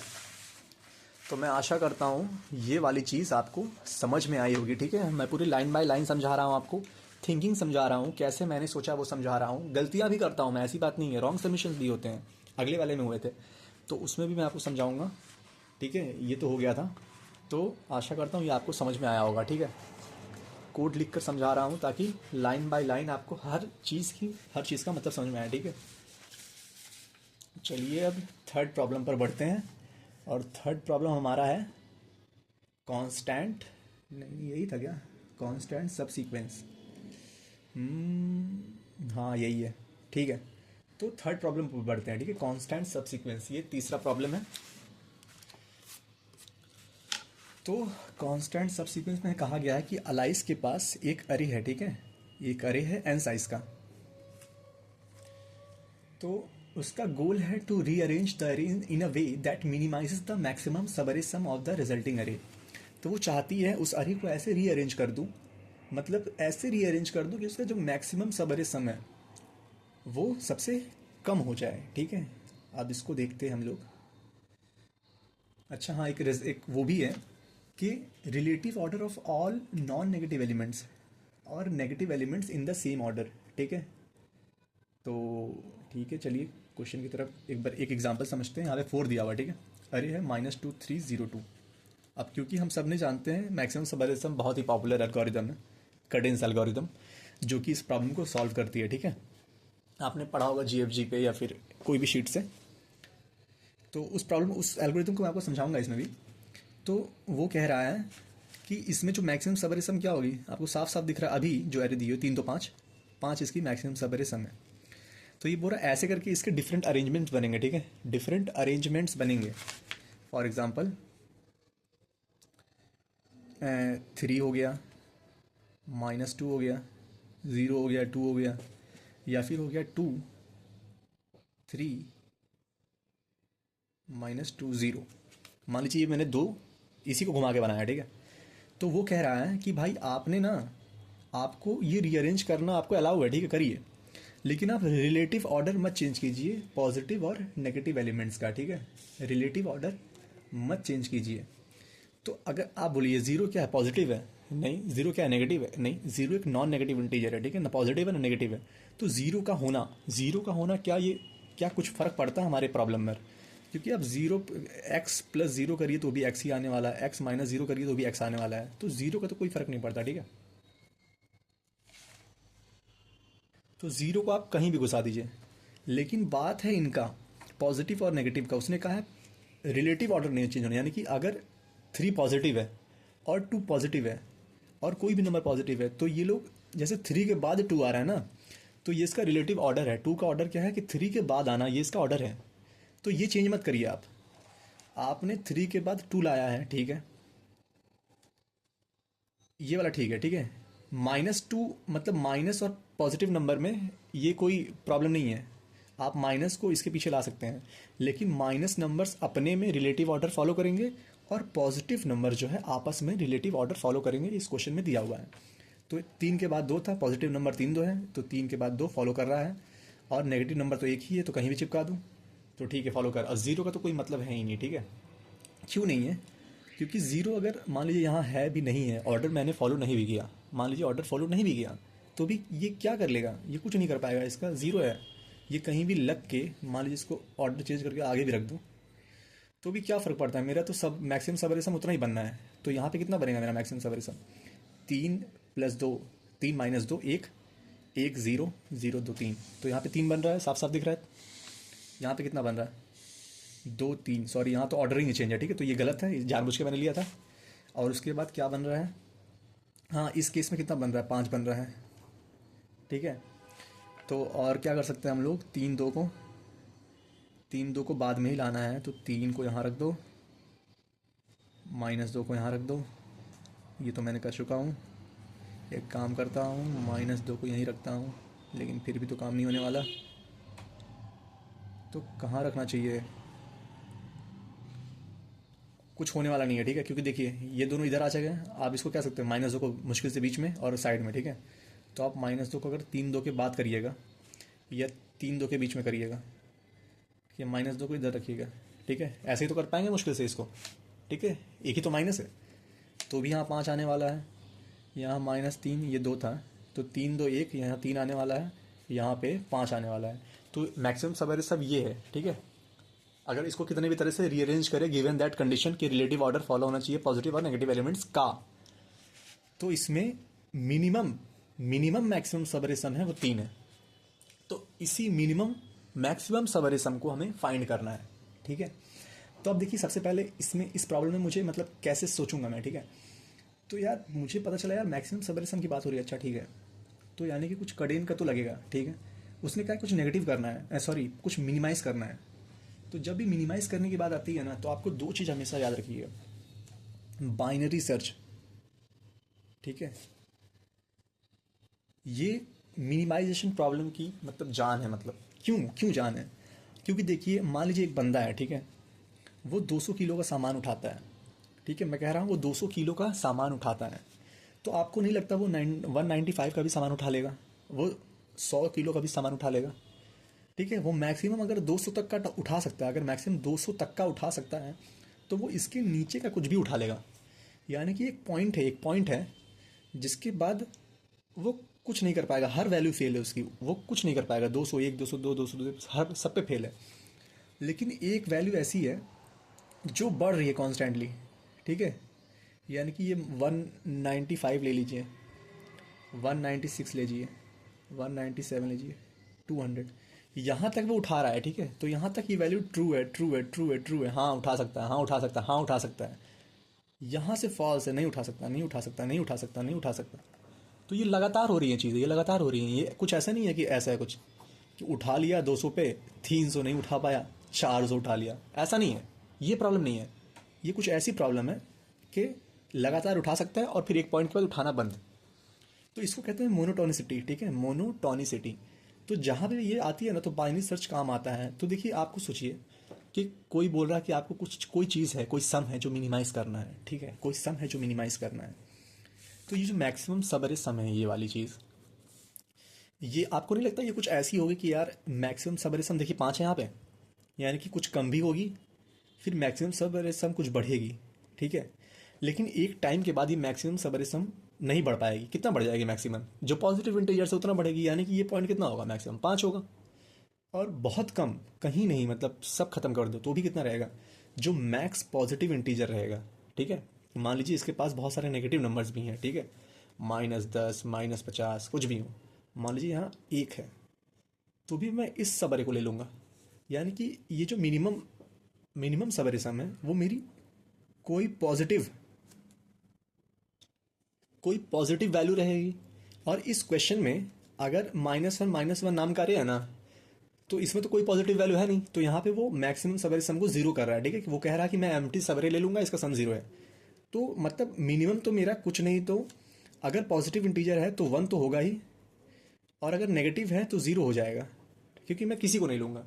तो मैं आशा करता हूँ ये वाली चीज़ आपको समझ में आई होगी, ठीक है। मैं पूरी लाइन बाय लाइन समझा रहा हूँ आपको, थिंकिंग समझा रहा हूँ, कैसे मैंने सोचा वो समझा रहा हूँ। गलतियाँ भी करता हूँ मैं, ऐसी बात नहीं है, रॉन्ग सबमिशंस भी होते हैं, अगले वाले में हुए थे, तो उसमें भी मैं आपको समझाऊँगा, ठीक है। ये तो हो गया था, तो आशा करता हूँ ये आपको समझ में आया होगा, ठीक है। कोड लिख कर समझा रहा हूँ ताकि लाइन बाय लाइन आपको हर चीज़ का मतलब समझ में आए, ठीक है। चलिए अब थर्ड प्रॉब्लम पर बढ़ते हैं, और थर्ड प्रॉब्लम हमारा है कांस्टेंट, नहीं यही था क्या, कांस्टेंट सबसीक्वेंस, हाँ यही है, ठीक है। तो थर्ड प्रॉब्लम पर बढ़ते हैं, ठीक है। कांस्टेंट सबसीक्वेंस, ये तीसरा प्रॉब्लम है। तो कांस्टेंट सबसीक्वेंस में कहा गया है कि अलाइस के पास एक अरे है, ठीक है। एक अरे है n साइज का, तो उसका गोल है to rearrange the array in a way that minimizes the maximum subarray some of the resulting अरे। तो वो चाहती है उस अरे को ऐसे रीअरेंज कर दूं, मतलब ऐसे रीअरेंज कर दूं कि उसका जो मैक्सिमम सब अरे सम है वो सबसे कम हो जाए, ठीक है। अब इसको देखते हैं हम लोग। अच्छा हाँ, एक वो भी है कि relative order of all non negative elements और negative elements in the same order, ठीक है। तो ठीक है, चलिए क्वेश्चन की तरफ एक बार एक एग्जांपल समझते हैं। यहाँ पे 4 दिया हुआ, ठीक है। अरे है -2 3 0 2। अब क्योंकि हम सब ने जानते हैं मैक्सिमम सब अरे सम बहुत ही पॉपुलर एल्गोरिदम है, कडेंस एल्गोरिदम, जो कि इस प्रॉब्लम को सॉल्व करती है, ठीक है। आपने पढ़ा होगा GFG पे या फिर कोई भी शीट से। तो उस एल्गोरिदम को मैं आपको समझाऊंगा इसमें भी। तो वो कह रहा है कि इसमें जो मैक्सिमम सबरेसम क्या होगी, आपको साफ साफ दिख रहा है अभी जो एरे दी हो 3 तो 5, 5 इसकी मैक्सिमम सबरेसम है। तो ये पूरा ऐसे करके इसके डिफरेंट अरेंजमेंट्स बनेंगे, ठीक है, डिफरेंट अरेंजमेंट्स बनेंगे। फॉर एग्जांपल 3 हो गया, -2 हो गया, 0 हो गया, 2 हो गया, या फिर हो गया 2 3 -2 0। मान लीजिए ये मैंने दो इसी को घुमा के बनाया, ठीक है। तो वो कह रहा है कि भाई आपने ना, आपको ये रीअरेंज करना आपको अलाउ है, ठीक है, करिए, लेकिन आप रिलेटिव ऑर्डर मत चेंज कीजिए पॉजिटिव और नेगेटिव एलिमेंट्स का, ठीक है, रिलेटिव ऑर्डर मत चेंज कीजिए। तो अगर आप बोलिए जीरो क्या है, पॉजिटिव है, नहीं, जीरो क्या है, नेगेटिव है, नहीं, जीरो एक नॉन नेगेटिव इंटीजर है, ठीक है, ना पॉजिटिव है ना नेगेटिव है। तो जीरो का होना क्या, ये क्या कुछ फर्क पड़ता है हमारे प्रॉब्लम में? क्योंकि आप जीरो एक्स प्लस जीरो करिए तो भी एक्स ही आने वाला है, एक्स माइनस जीरो करिए तो भी एक्स आने वाला है, तो जीरो का तो कोई फर्क नहीं पड़ता, ठीक है। तो जीरो को आप कहीं भी घुसा दीजिए, लेकिन बात है इनका पॉजिटिव और नेगेटिव का। उसने कहा है रिलेटिव ऑर्डर नहीं चेंज होना, यानी कि अगर 3 पॉजिटिव है और 2 पॉजिटिव है और कोई भी नंबर पॉजिटिव है, तो ये लोग जैसे 3 के बाद 2 आ रहा है ना, तो ये इसका रिलेटिव ऑर्डर है। 2 का ऑर्डर क्या है कि 3 के बाद आना, ये इसका ऑर्डर है। तो ये चेंज मत करिए आप। आपने 3 के बाद 2 लाया है, ठीक है, ये वाला ठीक है, ठीक है। -2 मतलब माइनस और पॉजिटिव नंबर में ये कोई प्रॉब्लम नहीं है, आप माइनस को इसके पीछे ला सकते हैं, लेकिन माइनस नंबर्स अपने में रिलेटिव ऑर्डर फॉलो करेंगे और पॉजिटिव नंबर जो है आपस में रिलेटिव ऑर्डर फॉलो करेंगे, इस क्वेश्चन में दिया हुआ है। तो 3 के बाद 2 था, पॉजिटिव नंबर 3 2 है, तो 3 के बाद 2 फॉलो कर रहा है, और नेगेटिव नंबर तो एक ही है, तो कहीं भी चिपका दूँ तो ठीक है, फॉलो कर। और जीरो का तो कोई मतलब है ही नहीं, ठीक है। क्यों नहीं है? क्योंकि जीरो अगर मान लीजिए यहाँ है भी नहीं है, ऑर्डर मैंने फॉलो नहीं भी किया, मान लीजिए ऑर्डर फॉलो नहीं भी किया, तो भी ये क्या कर लेगा, ये कुछ नहीं कर पाएगा, इसका जीरो है। ये कहीं भी लग के मान लीजिए इसको ऑर्डर चेंज करके आगे भी रख दूँ तो भी क्या फ़र्क पड़ता है, मेरा तो सब मैक्सिमम सबरेसम उतना ही बनना है। तो यहाँ पे कितना बनेगा मेरा मैक्सिमम सबरेसम, 3 + 2, 3 - 2 1, 1 0 0 2 3, तो यहाँ पे 3 बन रहा है, साफ साफ दिख रहा है। यहाँ पे कितना बन रहा है, 2 3, सॉरी यहाँ तो ऑर्डर ही नहीं चेंज है, ठीक है, तो ये गलत है, जानबूझ के मैंने लिया था। और उसके बाद क्या बन रहा है, हाँ इस केस में कितना बन रहा है, 5 बन रहा है, ठीक है। तो और क्या कर सकते हैं हम लोग, 3 2 को बाद में ही लाना है, तो 3 को यहाँ रख दो, -2 को यहाँ रख दो, ये तो मैंने कर चुका हूँ। एक काम करता हूँ, -2 को यहीं रखता हूँ, लेकिन फिर भी तो काम नहीं होने वाला, तो कहाँ रखना चाहिए, कुछ होने वाला नहीं है, ठीक है, क्योंकि देखिए ये दोनों इधर आ जाएंगे, आप इसको कह सकते हैं -2 को मुश्किल से बीच में और साइड में, ठीक है। तो आप -2 को अगर 3 2 के बाद करिएगा या 3 2 के बीच में करिएगा, कि -2 को इधर रखिएगा, ठीक है, ऐसे ही तो कर पाएंगे मुश्किल से इसको, ठीक है, एक ही तो माइनस है, तो भी यहाँ 5 आने वाला है, यहाँ -3, ये 2 था, तो 3 2 1, यहाँ 3 आने वाला है, यहाँ पे 5 आने वाला है। तो मैक्सिमम सवेरे सब ये है, ठीक है। अगर इसको कितने भी तरह से रीअरेंज करें गिवन दैट कंडीशन कि रिलेटिव ऑर्डर फॉलो होना चाहिए पॉजिटिव और नेगेटिव एलिमेंट्स का, तो इसमें मिनिमम मिनिमम मैक्सिमम सबरेसम है वो 3 है। तो इसी मिनिमम मैक्सिमम सबरेसम को हमें फाइंड करना है, ठीक है। तो अब देखिए सबसे पहले इसमें इस प्रॉब्लम में मुझे मतलब कैसे सोचूंगा मैं, ठीक है। तो यार मुझे पता चला यार मैक्सिमम सबरेसम की बात हो रही है, अच्छा ठीक है, तो यानी कि कुछ कडेन का तो लगेगा, ठीक है। उसने कहा कुछ नेगेटिव करना है, सॉरी कुछ मिनिमाइज करना है। तो जब भी मिनिमाइज करने की बात आती है ना, तो आपको 2 चीज़ हमेशा याद रखिएगा, बाइनरी सर्च, ठीक है, ये मिनिमाइजेशन प्रॉब्लम की मतलब जान है। मतलब क्यों क्यों जान है, क्योंकि देखिए मान लीजिए एक बंदा है, ठीक है, वो 200 किलो का सामान उठाता है, ठीक है, मैं कह रहा हूँ वो 200 किलो का सामान उठाता है, तो आपको नहीं लगता वो 195 का भी सामान उठा लेगा, वो 100 किलो का भी सामान उठा लेगा, ठीक है। वो मैक्सिमम अगर 200 तक का उठा सकता है, अगर मैक्सिमम 200 तक का उठा सकता है, तो वो इसके नीचे का कुछ भी उठा लेगा। यानी कि एक पॉइंट है जिसके बाद वो कुछ नहीं कर पाएगा, हर वैल्यू फेल है उसकी, वो कुछ नहीं कर पाएगा, 201 202 202 हर सब पे फेल है। लेकिन एक वैल्यू ऐसी है जो बढ़ रही है कॉन्स्टेंटली, ठीक है, यानी कि ये 195 ले लीजिए, 196 ले लीजिए, 197 लीजिए, 200, यहाँ तक वो उठा रहा है, ठीक है। तो यहाँ तक ये वैल्यू ट्रू है, ट्रू है, ट्रू है, ट्रू है, हाँ उठा सकता है, हाँ उठा सकता है, हाँ उठा सकता है। यहाँ से फॉल्स है, नहीं उठा सकता, नहीं उठा सकता, नहीं उठा सकता, नहीं उठा सकता। तो ये लगातार हो रही हैं चीज़ें, ये लगातार हो रही हैं। ये कुछ ऐसा नहीं है कि ऐसा है कुछ कि उठा लिया 200 पे, 300 नहीं उठा पाया, 400 उठा लिया, ऐसा नहीं है। ये प्रॉब्लम नहीं है। ये कुछ ऐसी प्रॉब्लम है कि लगातार उठा सकता है और फिर एक पॉइंट के बाद उठाना बंद। तो इसको कहते हैं मोनोटोनिसिटी, ठीक है, मोनोटोनिसिटी। तो जहाँ पे ये आती है ना, तो बाइनरी सर्च काम आता है। तो देखिए, आपको सोचिए कि कोई बोल रहा है कि आपको कुछ कोई चीज़ है, कोई सम है जो मिनिमाइज करना है, ठीक है, कोई सम है जो मिनिमाइज करना है। तो ये जो मैक्सिमम सबरे सम है, ये वाली चीज़, ये आपको नहीं लगता ये कुछ ऐसी होगी कि यार मैक्सिमम सबरे सम, देखिए 5 है यहाँ पे, यानी कि कुछ कम भी होगी, फिर मैक्सिमम सबरे सम कुछ बढ़ेगी, ठीक है। लेकिन एक टाइम के बाद ये मैक्सिमम सबरे सम नहीं बढ़ पाएगी। कितना बढ़ जाएगी मैक्सिमम? जो पॉजिटिव इंटीजर से उतना बढ़ेगी, यानी कि ये पॉइंट कितना होगा? मैक्सिमम 5 होगा। और बहुत कम, कहीं नहीं, मतलब सब खत्म कर दो तो भी कितना रहेगा? जो मैक्स पॉजिटिव इंटीजर रहेगा, ठीक है। मान लीजिए इसके पास बहुत सारे नेगेटिव नंबर्स भी हैं, ठीक है, -10, -50, कुछ भी हो। मान लीजिए यहाँ 1 है, तो भी मैं इस सबरे को ले लूँगा। यानी कि ये जो मिनिमम मिनिमम सबरे सम है, वो मेरी कोई पॉजिटिव कोई पॉजिटिव वैल्यू रहेगी। और इस क्वेश्चन में अगर -1 नाम का रे है ना, तो इसमें तो कोई पॉजिटिव वैल्यू है नहीं। तो यहाँ पे वो मैक्सिमम सवेरे सम को जीरो कर रहा है, ठीक है। वो कह रहा है कि मैं एम्प्टी सवेरे ले लूंगा, इसका सम जीरो है। तो मतलब मिनिमम तो मेरा कुछ नहीं, तो अगर पॉजिटिव इंटीजर है तो 1 तो होगा ही, और अगर नेगेटिव है तो जीरो हो जाएगा, क्योंकि मैं किसी को नहीं लूंगा।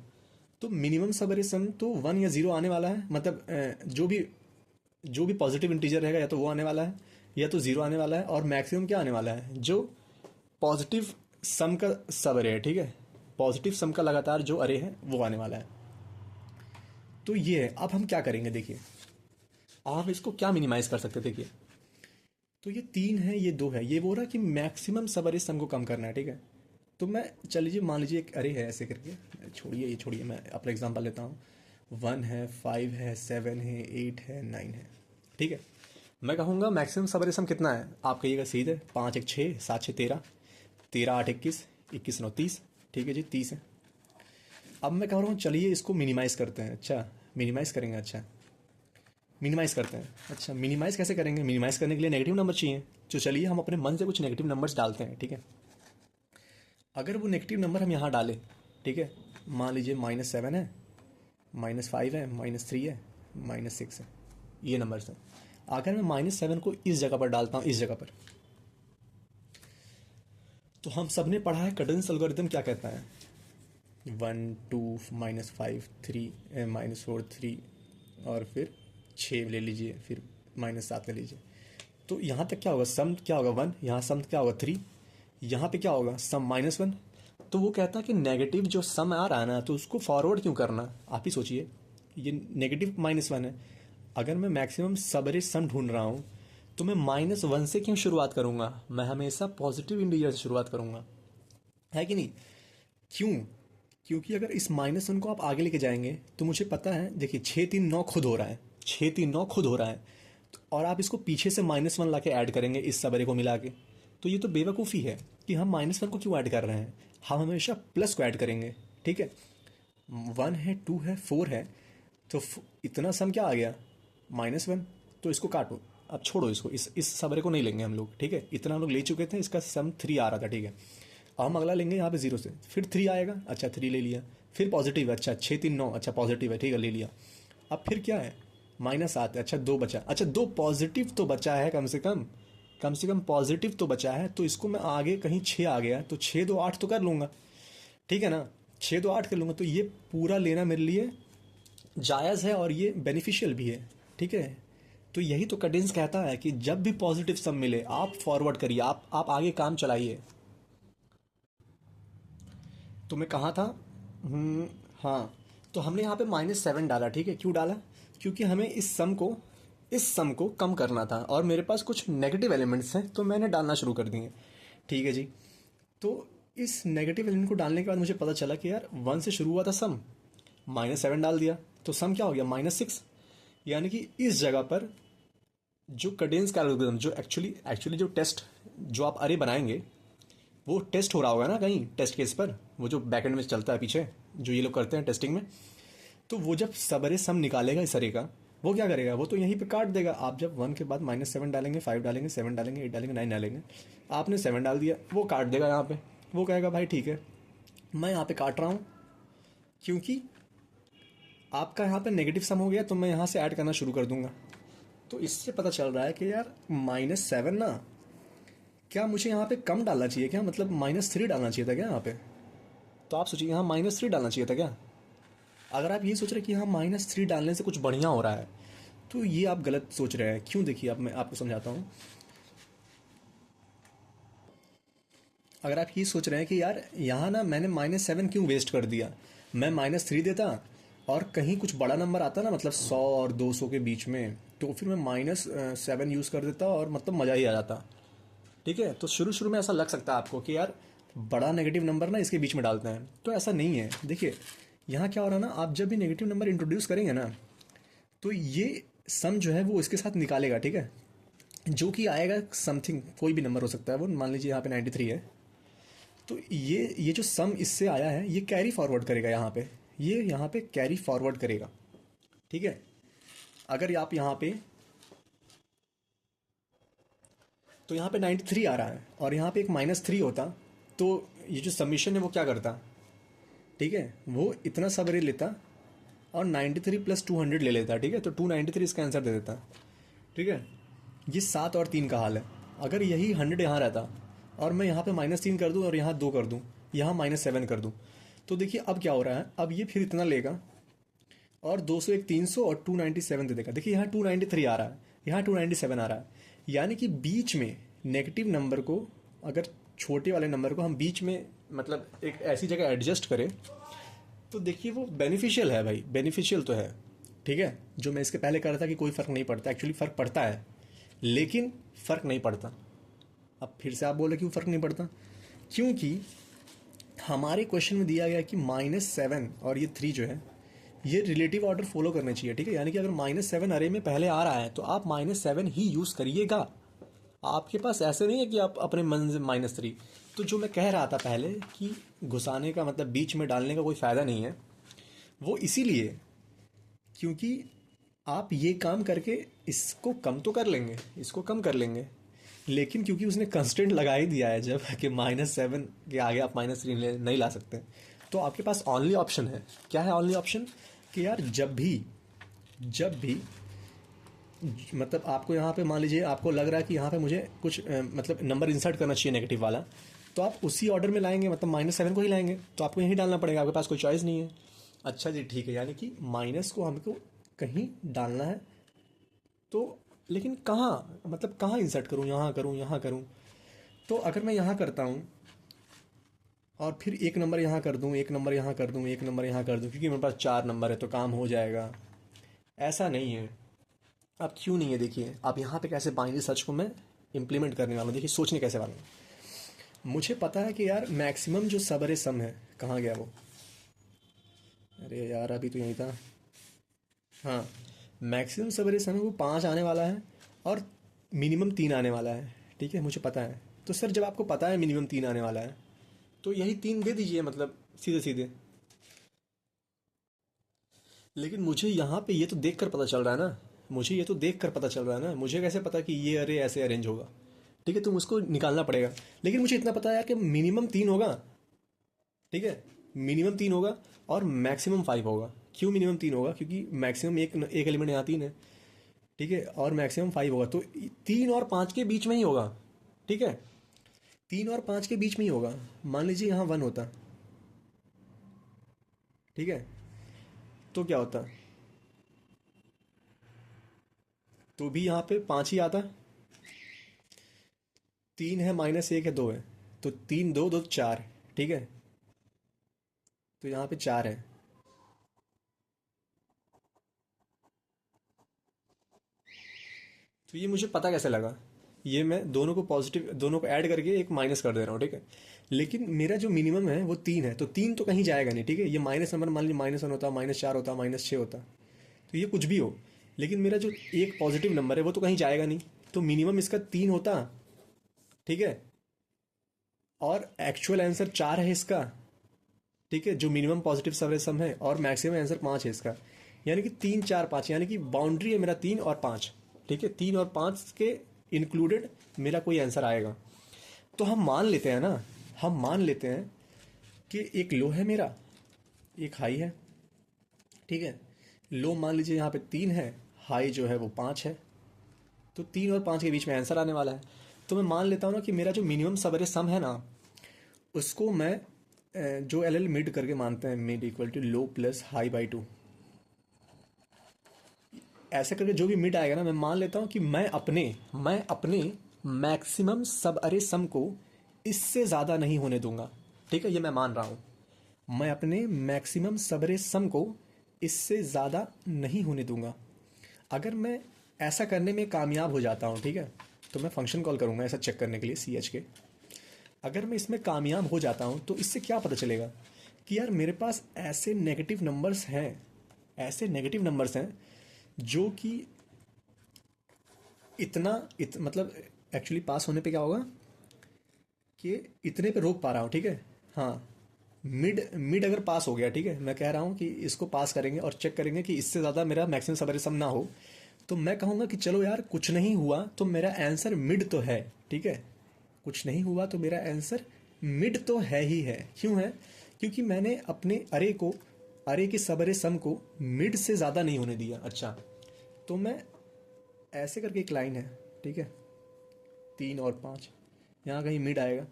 तो मिनिमम सवेरे सम तो 1 या जीरो आने वाला है। मतलब जो भी पॉजिटिव इंटीजर रहेगा, या तो वो आने वाला है या तो जीरो आने वाला है। और मैक्सिमम क्या आने वाला है? जो पॉजिटिव सम का सब अरे है, ठीक है, पॉजिटिव सम का लगातार जो अरे है वो आने वाला है। तो ये है। अब हम क्या करेंगे, देखिए आप इसको क्या मिनिमाइज कर सकते हैं। देखिए, तो ये 3 है, ये 2 है, ये बोल रहा है कि मैक्सिमम सब अरे सम को कम करना है, ठीक है। तो मैं, चल लीजिए, मान लीजिए एक अरे है ऐसे करके, छोड़िए ये छोड़िए, मैं अपना एग्जांपल लेता हूँ। 1 है, 5 है, 7 है, 8 है, 9 है, ठीक है। मैं कहूँगा मैक्सिमम सब अरे सम कितना है? आप कहिएगा सीधे 5 1 6, 7 6 13, 13 8 21, 21 9 30, ठीक है जी, 30 है। अब मैं कह रहा हूँ चलिए इसको मिनिमाइज करते हैं। अच्छा, मिनिमाइज करेंगे, अच्छा मिनिमाइज करते हैं। अच्छा, मिनिमाइज कैसे करेंगे? मिनिमाइज करने के लिए नेगेटिव नंबर चाहिए। तो चलिए हम अपने मन से कुछ नेगेटिव नंबर्स डालते हैं, ठीक है। अगर वो नेगेटिव नंबर हम यहाँ डालें, ठीक है, मान लीजिए -7 है, -5 है, -3 है, -6 है, ये नंबर्स हैं। अगर मैं -7 को इस जगह पर डालता हूँ, इस जगह पर, तो हम सब ने पढ़ा है कडेंस एल्गोरिथम क्या कहता है? 1 2 -5 3 -4 3, और फिर 6 ले लीजिए, फिर -7 ले लीजिए। तो यहाँ तक क्या होगा? सम क्या होगा? 1। यहाँ सम क्या होगा? 3। यहाँ पे क्या होगा? सम -1। तो वो कहता है कि नेगेटिव जो सम आ रहा है ना, तो उसको फॉरवर्ड क्यों करना? आप ही सोचिए, ये नेगेटिव -1 है। अगर मैं मैक्सिमम सबरे सम ढूंढ रहा हूँ, तो मैं -1 से क्यों शुरुआत करूँगा? मैं हमेशा पॉजिटिव इंटीजर से शुरुआत करूँगा, है कि नहीं? क्यों? क्योंकि अगर इस -1 को आप आगे लेके जाएंगे, तो मुझे पता है, देखिए 6 3 9 खुद हो रहा है, 6 3 9 खुद हो रहा है। और आप इसको पीछे से -1 ला के ऐड करेंगे इस सबरे को मिला के, तो ये तो बेवकूफ़ी है कि हम -1 को क्यों ऐड कर रहे हैं। हम हमेशा प्लस को ऐड करेंगे, ठीक है। 1 है, 2 है, 4 है, तो इतना सम क्या आ गया? -1। तो इसको काटो, अब छोड़ो इसको, इस सबरे को नहीं लेंगे हम लोग, ठीक है। इतना हम लोग ले चुके थे, इसका सम 3 आ रहा था, ठीक है। अब हम अगला लेंगे यहाँ पे 0 से, फिर 3 आएगा, अच्छा 3 ले लिया, फिर पॉजिटिव है, अच्छा 6 3 9, अच्छा पॉजिटिव है, ठीक है, ले लिया। अब फिर क्या है? -7 है, अच्छा 2 बचा, अच्छा 2 पॉजिटिव तो बचा है, कम से कम पॉजिटिव तो बचा है। तो इसको मैं आगे कहीं 6 आ गया, तो 6 2 8 तो कर लूँगा, ठीक है ना। 6 2 8 कर लूँगा, तो ये पूरा लेना मेरे लिए जायज़ है और ये बेनिफिशियल भी है, ठीक है। तो यही तो कडेंस कहता है कि जब भी पॉजिटिव सम मिले, आप फॉरवर्ड करिए, आप आगे काम चलाइए। तो मैं कहाँ था? हाँ, तो हमने यहाँ पे -7 डाला, ठीक है। क्यों डाला? क्योंकि हमें इस सम को कम करना था, और मेरे पास कुछ नेगेटिव एलिमेंट्स हैं, तो मैंने डालना शुरू कर दिए, ठीक है जी। तो इस नेगेटिव एलिमेंट को डालने के बाद मुझे पता चला कि यार 1 से शुरू हुआ था सम, -7 डाल दिया, तो सम क्या हो गया? -6। यानी कि इस जगह पर जो कडेंस का एल्गोरिथम, जो एक्चुअली जो टेस्ट, जो आप अरे बनाएंगे, वो टेस्ट हो रहा होगा ना कहीं टेस्ट केस पर, वो जो बैकएंड में चलता है पीछे, जो ये लोग करते हैं टेस्टिंग में। तो वो जब सबरे सम निकालेगा इस अरे का, वो क्या करेगा, वो तो यहीं पे काट देगा। आप जब 1 के बाद -7 डालेंगे, 5 डालेंगे, 7 डालेंगे, 8 डालेंगे, 9 डालेंगे, आपने 7 डाल दिया, वो काट देगा यहाँ पे। वो कहेगा भाई ठीक है, मैं यहाँ पे काट रहा हूँ क्योंकि आपका यहाँ पे नेगेटिव सम हो गया, तो मैं यहाँ से ऐड करना शुरू कर दूंगा। तो इससे पता चल रहा है कि यार -7 ना, क्या मुझे यहाँ पे कम डालना चाहिए क्या, मतलब -3 डालना चाहिए था क्या यहाँ पे। तो आप सोचिए, यहाँ -3 डालना चाहिए था क्या। अगर आप ये सोच रहे हैं कि यहाँ -3 डालने से कुछ बढ़िया हो रहा है, तो ये आप गलत सोच रहे हैं। क्यों, देखिए अब मैं आपको समझाता हूँ। अगर आप ये सोच रहे हैं कि यार यहाँ ना मैंने -7 क्यों वेस्ट कर दिया, मैं -3 देता और कहीं कुछ बड़ा नंबर आता ना, मतलब 100 और 200 के बीच में, तो फिर मैं -7 यूज़ कर देता और मतलब मज़ा ही आ जाता। ठीक है, तो शुरू शुरू में ऐसा लग सकता है आपको कि यार बड़ा नेगेटिव नंबर ना इसके बीच में डालते हैं, तो ऐसा नहीं है। देखिए यहाँ क्या हो रहा है ना, आप जब भी नेगेटिव नंबर इंट्रोड्यूस करेंगे ना, तो ये सम जो है वो इसके साथ निकालेगा। ठीक है, जो कि आएगा समथिंग, कोई भी नंबर हो सकता है वो, मान लीजिए यहाँ पे 93 है, तो ये जो सम इससे आया है ये कैरी फॉरवर्ड करेगा यहाँ पे, ये यहाँ पे कैरी फॉरवर्ड करेगा। ठीक है, अगर आप यहाँ पे, तो यहाँ पे 93 आ रहा है और यहाँ पे एक -3 होता, तो ये जो सबमिशन है वो क्या करता, ठीक है, वो इतना सब अरे लेता और 93 + 200 ले लेता। ठीक है, तो 293 इसका आंसर दे देता। ठीक है, ये 7 और 3 का हाल है। अगर यही 100 यहाँ रहता और मैं यहाँ पे -3 कर दूँ और यहाँ 2 कर दूँ, यहाँ -7 कर दूँ, तो देखिए अब क्या हो रहा है, अब ये फिर इतना लेगा और 200 एक 300 और 297 दे देगा। देखिए यहाँ 293 आ रहा है, यहाँ 297 आ रहा है, यानी कि बीच में नेगेटिव नंबर को, अगर छोटे वाले नंबर को हम बीच में मतलब एक ऐसी जगह एडजस्ट करें, तो देखिए वो बेनिफिशियल है भाई, बेनिफिशियल तो है। ठीक है, जो मैं इसके पहले कह रहा था कि कोई फ़र्क नहीं पड़ता, एक्चुअली फ़र्क पड़ता है, लेकिन फ़र्क नहीं पड़ता। अब फिर से आप बोले क्यों फ़र्क नहीं पड़ता, क्योंकि हमारे क्वेश्चन में दिया गया कि -7 और ये 3 जो है ये रिलेटिव ऑर्डर फॉलो करने चाहिए। ठीक है, यानी कि अगर -7 अरे में पहले आ रहा है तो आप -7 ही यूज़ करिएगा। आपके पास ऐसे नहीं है कि आप अपने मन से -3। तो जो मैं कह रहा था पहले कि घुसाने का मतलब बीच में डालने का कोई फ़ायदा नहीं है, वो इसीलिए क्योंकि आप ये काम करके इसको कम तो कर लेंगे, इसको कम कर लेंगे, लेकिन क्योंकि उसने कंस्टेंट लगा ही दिया है जब कि -7 के आगे आप -3 नहीं ला सकते, तो आपके पास ओनली ऑप्शन है। क्या है ओनली ऑप्शन, कि यार जब भी मतलब आपको यहाँ पे मान लीजिए आपको लग रहा है कि यहाँ पे मुझे कुछ मतलब नंबर इंसर्ट करना चाहिए नेगेटिव वाला, तो आप उसी ऑर्डर में लाएंगे, मतलब -7 को ही लाएंगे, तो आपको यहीं डालना पड़ेगा, आपके पास कोई चॉइस नहीं है। अच्छा जी ठीक है, यानी कि माइनस को हमको कहीं डालना है, तो लेकिन कहाँ, मतलब कहाँ इंसर्ट करूँ, यहाँ करूँ, यहाँ करूँ। तो अगर मैं यहाँ करता हूँ और फिर एक नंबर यहाँ कर दूँ, एक नंबर यहाँ कर दूँ, एक नंबर यहाँ कर दूँ, क्योंकि मेरे पास 4 नंबर है तो काम हो जाएगा, ऐसा नहीं है। अब क्यों नहीं है, देखिए अब यहाँ पे कैसे बाइनरी सर्च को मैं इम्प्लीमेंट करने वाला हूँ, देखिए सोचने कैसे वाला हूँ। मुझे पता है कि यार मैक्सिमम जो सबरे सम है, कहाँ गया वो, अरे यार अभी तो यहीं था, हाँ, मैक्सिमम सबरे सम है वो 5 आने वाला है और मिनिमम 3 आने वाला है। ठीक है, मुझे पता है। तो सर जब आपको पता है मिनिमम 3 आने वाला है, तो यही 3 दे दीजिए, मतलब सीधे सीधे। लेकिन मुझे यहाँ पे ये तो देख कर पता चल रहा है ना, मुझे ये तो देख कर पता चल रहा है ना, मुझे कैसे पता कि ये अरे ऐसे अरेंज होगा। ठीक है, तुम उसको निकालना पड़ेगा, लेकिन मुझे इतना पता है यार कि मिनिमम 3 होगा। ठीक है, मिनिमम 3 होगा और मैक्सिमम 5 होगा। क्यों मिनिमम 3 होगा, क्योंकि मैक्सिमम एक एलिमेंट यहाँ 3 है। ठीक है, और मैक्सिमम 5 होगा, तो 3 और 5 के बीच में ही होगा। ठीक है, 3 और 5 के बीच में ही होगा। मान लीजिए यहाँ 1 होता, ठीक है, तो क्या होता, तो भी यहाँ पे 5 ही आता। 3 है, -1 है, 2 है, तो 3 2 2 4। ठीक है, तो यहाँ पे 4 है। तो ये मुझे पता कैसे लगा, ये मैं दोनों को पॉजिटिव, दोनों को ऐड करके एक माइनस कर दे रहा हूँ। ठीक है, लेकिन मेरा जो मिनिमम है वो 3 है, तो 3 तो कहीं जाएगा नहीं। ठीक है, ये माइनस नंबर मान लीजिए -1 होता, -4 होता, -6 होता, तो ये कुछ भी हो, लेकिन मेरा जो एक पॉजिटिव नंबर है वो तो कहीं जाएगा नहीं, तो मिनिमम इसका 3 होता। ठीक है, और एक्चुअल आंसर 4 है इसका। ठीक है, जो मिनिमम पॉजिटिव सम है, और मैक्सिमम आंसर 5 है इसका। यानी कि 3 4 5, यानी कि बाउंड्री है मेरा 3 और 5, ठीक है, 3 और 5 के इंक्लूडेड मेरा कोई आंसर आएगा। तो हम मान लेते हैं ना, हम मान लेते हैं कि एक लो है मेरा, एक हाई है, ठीक है। लो मान लीजिए यहाँ पे 3 है, हाई जो है वो 5 है, तो 3 और 5 के बीच में आंसर आने वाला है। तो मैं मान लेता हूँ ना कि मेरा जो मिनिमम सवेरे सम है ना, उसको मैं जो एल एल मिड करके मानते हैं, mid equal to low plus high by 2, ऐसे करके जो भी मिड आएगा ना, मैं मान लेता हूँ कि मैं अपने मैक्सिमम सब अरे सम को इससे ज़्यादा नहीं होने दूंगा, ठीक है, ये मैं मान रहा हूँ। मैं अपने मैक्सिमम सबरे सम को इससे ज़्यादा नहीं होने दूंगा। अगर मैं ऐसा करने में कामयाब हो जाता हूँ, ठीक है, तो मैं फंक्शन कॉल करूँगा ऐसा चेक करने के लिए, सी एच के। अगर मैं इसमें कामयाब हो जाता हूँ तो इससे क्या पता चलेगा कि यार मेरे पास ऐसे नेगेटिव नंबर्स हैं, ऐसे नेगेटिव नंबर्स हैं जो कि मतलब एक्चुअली पास होने पे क्या होगा कि इतने पे रोक पा रहा हूँ, ठीक है। हाँ, मिड मिड अगर पास हो गया, ठीक है, मैं कह रहा हूँ कि इसको पास करेंगे और चेक करेंगे कि इससे ज़्यादा मेरा मैक्सिमम सवेरिसम ना हो, तो मैं कहूँगा कि चलो यार कुछ नहीं हुआ तो मेरा आंसर मिड तो है, ठीक है। कुछ नहीं हुआ तो मेरा आंसर मिड तो है ही है। क्यों है? क्योंकि मैंने अपने अरे के सबरे सम को मिड से ज़्यादा नहीं होने दिया। अच्छा, तो मैं ऐसे करके एक लाइन है, ठीक है, 3 और 5, यहाँ कहीं मिड आएगा।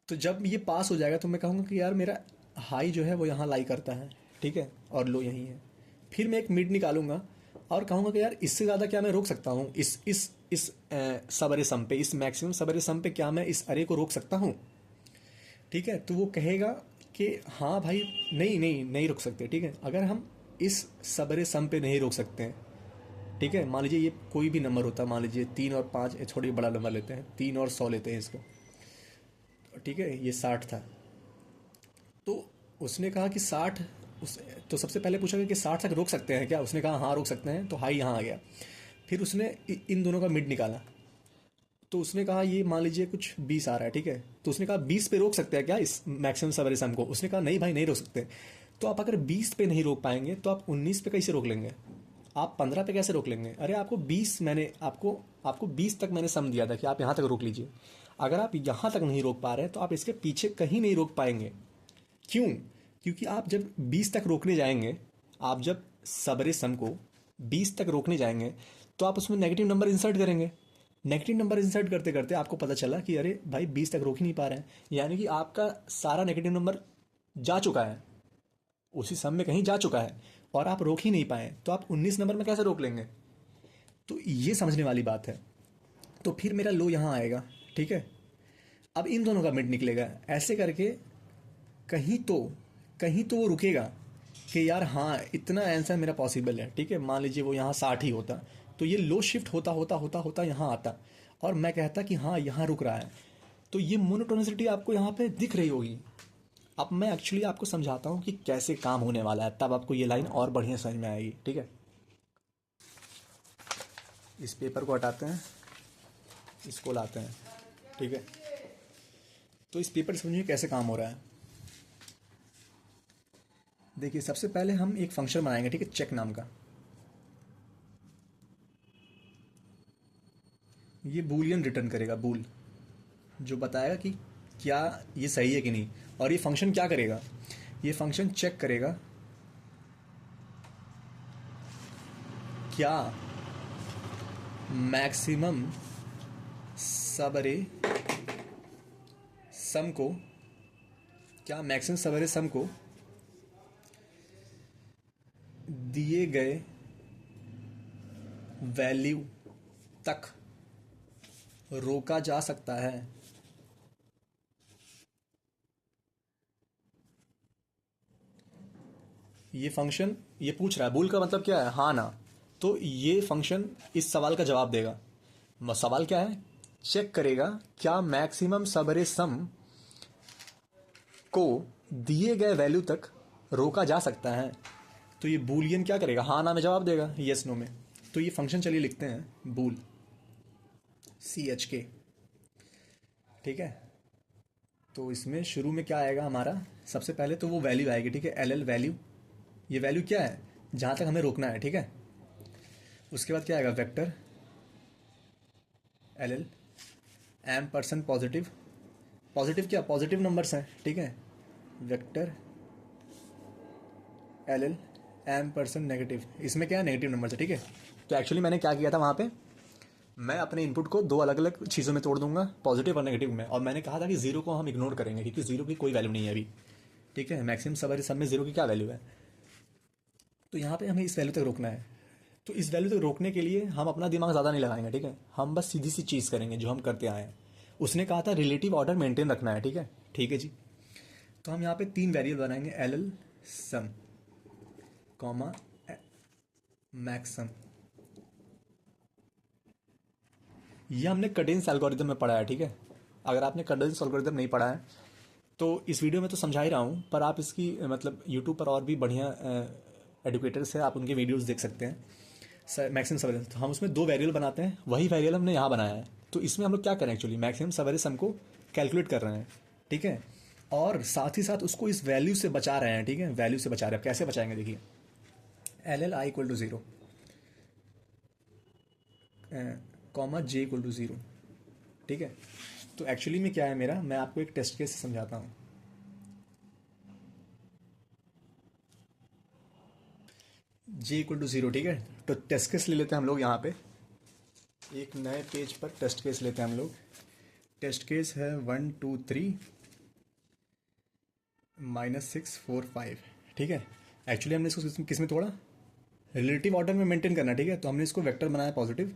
तो जब ये पास हो जाएगा तो मैं कहूँगा कि यार मेरा हाई जो है वो यहाँ लाई करता है, ठीक है, और लो यहीं है। फिर मैं एक मिड निकालूंगा और कहूँगा कि यार इससे ज़्यादा क्या मैं रोक सकता हूँ, इस सब अरे सम पे, इस मैक्सिमम सब अरे सम पे क्या मैं इस अरे को रोक सकता हूँ, ठीक है। तो वो कहेगा कि हाँ भाई, नहीं नहीं नहीं रोक सकते, ठीक है। अगर हम इस सब अरे सम पे नहीं रोक सकते हैं, ठीक है, मान लीजिए ये कोई भी नंबर होता है, मान लीजिए 3 और 5, थोड़ी बड़ा नंबर लेते हैं, 3 और 100 लेते हैं इसको, ठीक है, ये 60 था। तो उसने कहा कि 60, उस तो सबसे पहले पूछा कि 60 तक रोक सकते हैं क्या, उसने कहा हाँ रोक सकते हैं, तो हाई यहाँ आ गया। फिर उसने इन दोनों का मिड निकाला, तो उसने कहा ये मान लीजिए कुछ 20 आ रहा है, ठीक है, तो उसने कहा 20 पे रोक सकते हैं क्या इस मैक्सिमम सवेरे सम को, उसने कहा नहीं भाई नहीं रोक सकते। तो आप अगर 20 पे नहीं रोक पाएंगे तो आप 19 पे कैसे रोक लेंगे, आप 15 पे कैसे रोक लेंगे। अरे आपको 20, मैंने आपको 20 तक मैंने सम दिया था कि आप यहाँ तक रोक लीजिए। अगर आप यहाँ तक नहीं रोक पा रहे हैं तो आप इसके पीछे कहीं नहीं रोक पाएंगे। क्यों? क्योंकि आप जब 20 तक रोकने जाएंगे, आप जब सबरे सम को 20 तक रोकने जाएंगे तो आप उसमें नेगेटिव नंबर इंसर्ट करेंगे। नेगेटिव नंबर इंसर्ट करते करते आपको पता चला कि अरे भाई 20 तक रोक ही नहीं पा रहे हैं, यानी कि आपका सारा नेगेटिव नंबर जा चुका है, उसी सम में कहीं जा चुका है और आप रोक ही नहीं पाए, तो आप 19 नंबर में कैसे रोक लेंगे। तो ये समझने वाली बात है। तो फिर मेरा लो यहाँ आएगा, ठीक है। अब इन दोनों का मिड निकलेगा, ऐसे करके कहीं तो कहीं तो वो रुकेगा कि यार हाँ इतना आंसर मेरा पॉसिबल है, ठीक है। मान लीजिए वो यहाँ 60 ही होता, तो ये लो शिफ्ट होता होता होता होता यहाँ आता और मैं कहता कि हाँ यहाँ रुक रहा है। तो ये मोनोटोनिसिटी आपको यहाँ पे दिख रही होगी। अब मैं एक्चुअली आपको समझाता हूँ कि कैसे काम होने वाला है, तब आपको ये लाइन और बढ़िया समझ में आएगी, ठीक है। इस पेपर को हटाते हैं, इसको लाते हैं, ठीक है। तो इस पेपर समझिए कैसे काम हो रहा है। देखिए सबसे पहले हम एक फंक्शन बनाएंगे, ठीक है, चेक नाम का। ये बूलियन रिटर्न करेगा, बूल, जो बताएगा कि क्या ये सही है कि नहीं। और ये फंक्शन क्या करेगा, ये फंक्शन चेक करेगा क्या मैक्सिमम सबरे सम को, क्या मैक्सिमम सबरे सम को दिए गए वैल्यू तक रोका जा सकता है। ये फंक्शन ये पूछ रहा है, बूल का मतलब क्या है, हाँ ना। तो ये फंक्शन इस सवाल का जवाब देगा। सवाल क्या है, चेक करेगा क्या मैक्सिमम सबरे सम को दिए गए वैल्यू तक रोका जा सकता है। तो ये बूलियन क्या करेगा, हाँ ना में जवाब देगा, यस नो में। तो ये फंक्शन चलिए लिखते हैं, बूल, CHK, ठीक है। तो इसमें शुरू में क्या आएगा हमारा, सबसे पहले तो वो वैल्यू आएगी, ठीक है, LL वैल्यू। ये वैल्यू क्या है, जहाँ तक हमें रोकना है, ठीक है। उसके बाद क्या आएगा, vector L L M percent positive, positive क्या, पॉजिटिव नंबर्स हैं, ठीक है। Vector L L M percent negative, इसमें क्या है, नेगेटिव नंबर है, ठीक है। तो एक्चुअली मैंने क्या किया था वहाँ पे, मैं अपने इनपुट को दो अलग अलग चीज़ों में तोड़ दूंगा, पॉजिटिव और नेगेटिव में, और मैंने कहा था कि जीरो को हम इग्नोर करेंगे क्योंकि जीरो की कोई वैल्यू नहीं है अभी, ठीक है। मैक्सिमम सवारी सब में जीरो की क्या वैल्यू है, तो यहाँ पे हमें इस वैल्यू तक रोकना है। तो इस वैल्यू तक रोकने के लिए हम अपना दिमाग ज़्यादा नहीं लगाएंगे, ठीक है। हम बस सीधी सी चीज़ करेंगे जो हम करते आए हैं। उसने कहा था रिलेटिव ऑर्डर मेंटेन रखना है, ठीक है, ठीक है जी। तो हम यहाँ पे तीन वेरिएबल बनाएंगे, एल एल सम कॉमा मैक्सम। ये हमने कडेंस एल्गोरिदम में पढ़ा है, ठीक है। अगर आपने कडेंस एल्गोरिदम नहीं पढ़ा है तो इस वीडियो में तो समझा ही रहा हूँ, पर आप इसकी मतलब यूट्यूब पर और भी बढ़िया एडुकेटर्स है, आप उनके वीडियोस देख सकते हैं। मैक्सिमम सवेरे, तो हम उसमें दो वेरिएबल बनाते हैं, वही वेरिएबल हमने यहाँ बनाया है। तो इसमें हम लोग क्या करें, एक्चुअली मैक्सिमम सवेरे सम को कैलकुलेट कर रहे हैं, ठीक है, और साथ ही साथ उसको इस वैल्यू से बचा रहे हैं, ठीक है। वैल्यू से बचा रहे हैं, कैसे बचाएंगे देखिए, L L I equal to zero comma J equal to zero, ठीक है। तो एक्चुअली में क्या है मेरा, मैं आपको एक टेस्ट केस समझाता हूँ। जे इक्वल टू ज़ीरो, ठीक है। तो टेस्ट केस ले लेते हैं हम लोग, यहाँ पे एक नए पेज पर टेस्ट केस लेते हैं हम लोग। टेस्ट केस है 1 2 3 -6 4 5, ठीक है। एक्चुअली हमने इसको किस में तोड़ा, रिलेटिव ऑर्डर में मेंटेन करना, ठीक है। तो हमने इसको वेक्टर बनाया पॉजिटिव,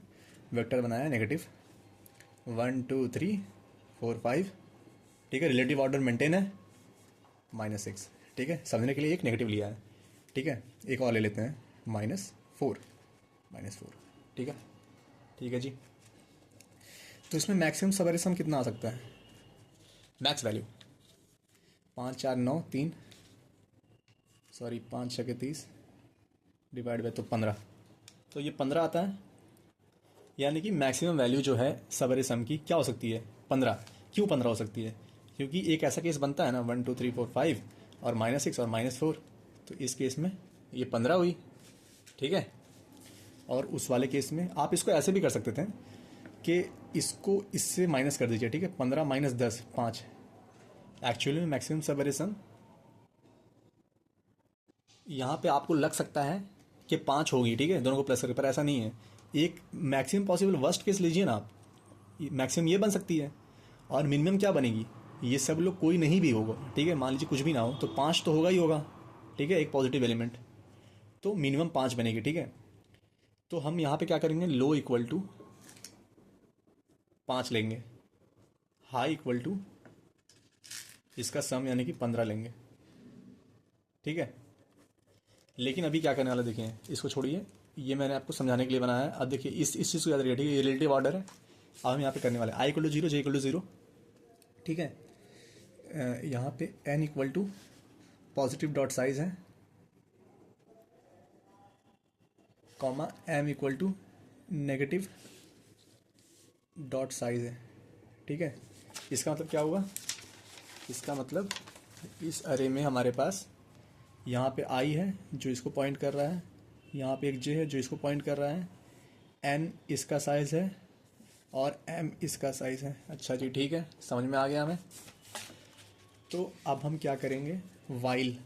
वेक्टर बनाया नेगेटिव, 1 2 3 4 5, ठीक है। रिलेटिव ऑर्डर मेंटेन है, -6, ठीक है। समझने के लिए एक नेगेटिव लिया है, ठीक है। एक और ले लेते हैं, -4, -4, ठीक है, ठीक है जी। तो इसमें मैक्सिमम सवेरे सम कितना आ सकता है, max value 5 4 9 3, sorry 5 6 30 divide by तो 15, तो ये 15 आता है। यानी कि मैक्सिमम वैल्यू जो है सवेरे सम की क्या हो सकती है, 15। क्यों 15 हो सकती है, क्योंकि एक ऐसा केस बनता है ना, 1 2 3 4 5 और -6 और -4, तो इस केस में ये 15 हुई, ठीक है। और उस वाले केस में आप इसको ऐसे भी कर सकते थे कि इसको इससे माइनस कर दीजिए, ठीक है। 15 - 10 5, एक्चुअली में मैक्सिमम सवेरे सम यहाँ पे आपको लग सकता है कि 5 होगी, ठीक है, दोनों को प्लस करके, पर ऐसा नहीं है। एक मैक्सिमम पॉसिबल वर्स्ट केस लीजिए ना आप, मैक्सिमम ये बन सकती है और मिनिमम क्या बनेगी, ये सब लोग कोई नहीं भी होगा, ठीक है। मान लीजिए कुछ भी ना हो तो 5 तो होगा ही होगा, ठीक है, एक पॉजिटिव एलिमेंट, तो मिनिमम 5 बनेगी, ठीक है। तो हम यहाँ पे क्या करेंगे, लो इक्वल टू 5 लेंगे, हाई इक्वल टू इसका सम यानी कि 15 लेंगे, ठीक है। लेकिन अभी क्या करने वाला देखिए, इसको छोड़िए, ये मैंने आपको समझाने के लिए बनाया है। अब देखिए इस चीज़ को याद रखिए, ठीक है, ये रिलेटिव ऑर्डर है। अब हम यहाँ पे करने वाले i equal to zero, j equal to zero, ठीक है। यहाँ पे n equal to positive dot size है, comma m equal to negative dot size है, ठीक है। इसका मतलब क्या हुआ, इसका मतलब इस अरे में हमारे पास यहाँ पे आई है जो इसको पॉइंट कर रहा है, यहाँ पे एक जे है जो इसको पॉइंट कर रहा है, एन इसका साइज़ है और एम इसका साइज़ है। अच्छा जी, ठीक है, समझ में आ गया हमें। तो अब हम क्या करेंगे, वाइल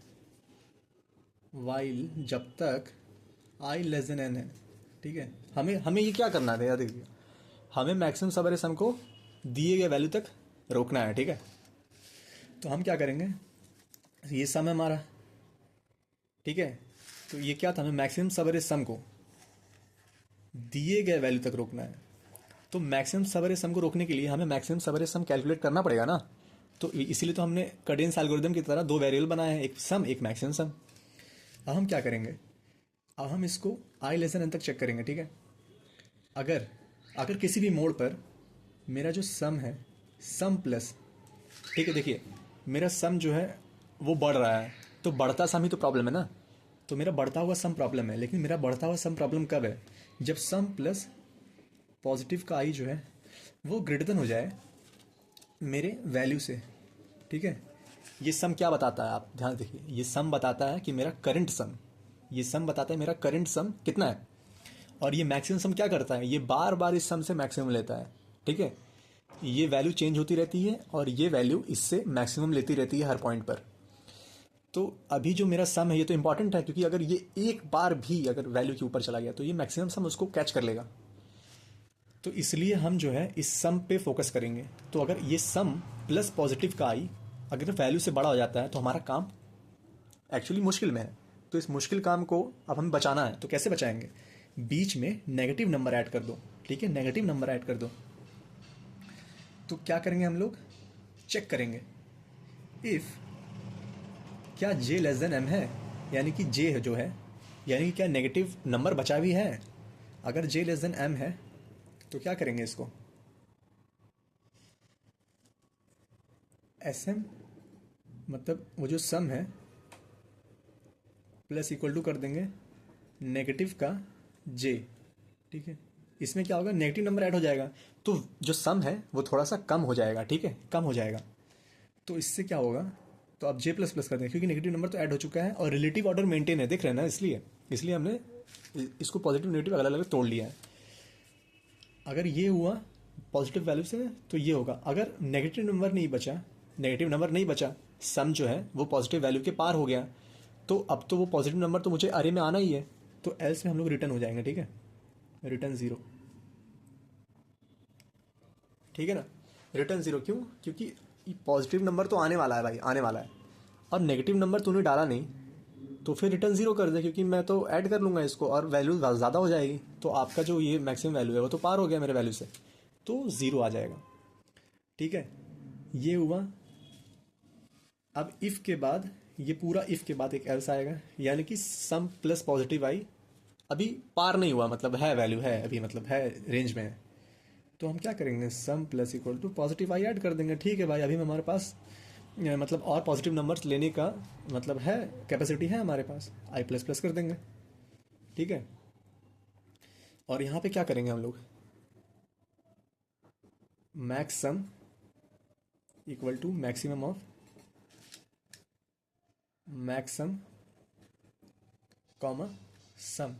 जब तक आई लेस देन एन है, ठीक है। हमें ये क्या करना है याद देखिए, हमें मैक्सिमम सवेरे सम को दिए गए वैल्यू तक रोकना है, ठीक है। तो हम क्या करेंगे, ये सम है हमारा, ठीक है। तो ये क्या था, हमें मैक्सिमम सवेरे सम को दिए गए वैल्यू तक रोकना है। तो मैक्सिमम सवेरे सम को रोकने के लिए हमें मैक्सिमम सवेरे सम कैलकुलेट करना पड़ेगा ना। तो इसीलिए तो हमने कडेंस एल्गोरिदम की तरह दो वेरिएबल बनाए हैं, एक सम एक मैक्सिमम सम। अब हम क्या करेंगे, अब हम इसको आई लेस देन एन तक चेक करेंगे, ठीक है। अगर किसी भी मोड पर मेरा जो सम है, सम प्लस, ठीक है, देखिए मेरा सम जो है वो बढ़ रहा है, तो बढ़ता सम ही तो प्रॉब्लम है ना। तो मेरा बढ़ता हुआ सम प्रॉब्लम है, लेकिन मेरा बढ़ता हुआ सम प्रॉब्लम कब है, जब सम प्लस पॉजिटिव का आई जो है वो ग्रेटर देन हो जाए मेरे वैल्यू से, ठीक है। ये सम क्या बताता है, आप ध्यान देखिए, ये सम बताता है कि मेरा करंट सम ये सम बताता है मेरा करंट सम कितना है। और ये मैक्सिमम सम क्या करता है, ये बार बार इस सम से मैक्सिमम लेता है, ठीक है। ये वैल्यू चेंज होती रहती है और ये वैल्यू इससे मैक्सिमम लेती रहती है हर पॉइंट पर। तो अभी जो मेरा सम है ये तो इंपॉर्टेंट है, क्योंकि अगर ये एक बार भी अगर वैल्यू के ऊपर चला गया तो ये मैक्सिमम सम उसको कैच कर लेगा। तो इसलिए हम जो है इस सम पे फोकस करेंगे। तो अगर ये सम प्लस पॉजिटिव का आई अगर वैल्यू से बड़ा हो जाता है तो हमारा काम एक्चुअली मुश्किल में है। तो इस मुश्किल काम को अब हमें बचाना है, तो कैसे बचाएंगे? बीच में नेगेटिव नंबर ऐड कर दो, ठीक है, नेगेटिव नंबर ऐड कर दो। तो क्या करेंगे हम लोग, चेक करेंगे इफ़ क्या j लेस देन m है, यानी कि j जो है, यानी कि क्या नेगेटिव नंबर बचा भी है। अगर j लेस देन m है तो क्या करेंगे इसको, sm मतलब वो जो सम है प्लस इक्वल टू कर देंगे नेगेटिव का j, ठीक है। इसमें क्या होगा, नेगेटिव नंबर ऐड हो जाएगा तो जो सम है वो थोड़ा सा कम हो जाएगा, ठीक है, कम हो जाएगा। तो इससे क्या होगा, तो आप j प्लस प्लस कर दें क्योंकि नेगेटिव नंबर तो ऐड हो चुका है और रिलेटिव ऑर्डर मेंटेन है, देख रहे हैं ना, इसलिए हमने इसको पॉजिटिव नेगेटिव अलग अलग तोड़ लिया है। अगर ये हुआ पॉजिटिव वैल्यू से तो ये होगा, अगर नेगेटिव नंबर नहीं बचा, सम जो है वो पॉजिटिव वैल्यू के पार हो गया, तो अब तो वो पॉजिटिव नंबर तो मुझे अरे में आना ही है, तो एल्स में हम लोग रिटर्न हो जाएंगे, ठीक है, रिटर्न 0, ठीक है ना, रिटर्न 0। क्यों? क्योंकि पॉजिटिव नंबर तो आने वाला है भाई, आने वाला है, और नेगेटिव नंबर तूने डाला नहीं तो फिर रिटर्न 0 कर दे, क्योंकि मैं तो ऐड कर लूँगा इसको और वैल्यू ज़्यादा हो जाएगी, तो आपका जो ये मैक्सिमम वैल्यू है वो तो पार हो गया मेरे वैल्यू से, तो 0 आ जाएगा, ठीक है। ये हुआ। अब इफ़ के बाद, ये पूरा इफ़ के बाद एक एल्स आएगा, यानी कि सम प्लस पॉजिटिव आई अभी पार नहीं हुआ, मतलब है वैल्यू है अभी, मतलब है रेंज में है, तो हम क्या करेंगे, sum plus equal to positive i add कर देंगे, ठीक है भाई, अभी हमारे पास मतलब और पॉजिटिव नंबर्स लेने का मतलब है, कैपेसिटी है हमारे पास, आई प्लस प्लस कर देंगे, ठीक है। और यहाँ पे क्या करेंगे हम लोग, max sum equal to maximum of max sum comma sum,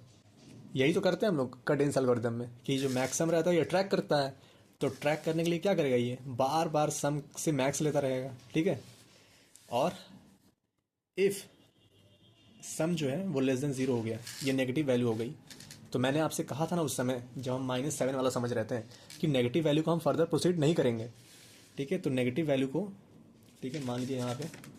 यही तो करते हैं हम लोग कडेंस एल्गोरिथम में, कि जो मैक्स सम रहता है ये ट्रैक करता है, तो ट्रैक करने के लिए क्या करेगा, ये बार बार सम से मैक्स लेता रहेगा, ठीक है। और इफ़ सम जो है वो लेस देन 0 हो गया, ये नेगेटिव वैल्यू हो गई, तो मैंने आपसे कहा था ना उस समय जब हम -7 वाला समझ रहते हैं कि नेगेटिव वैल्यू को हम फर्दर प्रोसीड नहीं करेंगे, ठीक है। तो नेगेटिव वैल्यू को, ठीक है, मान लीजिए यहाँ पे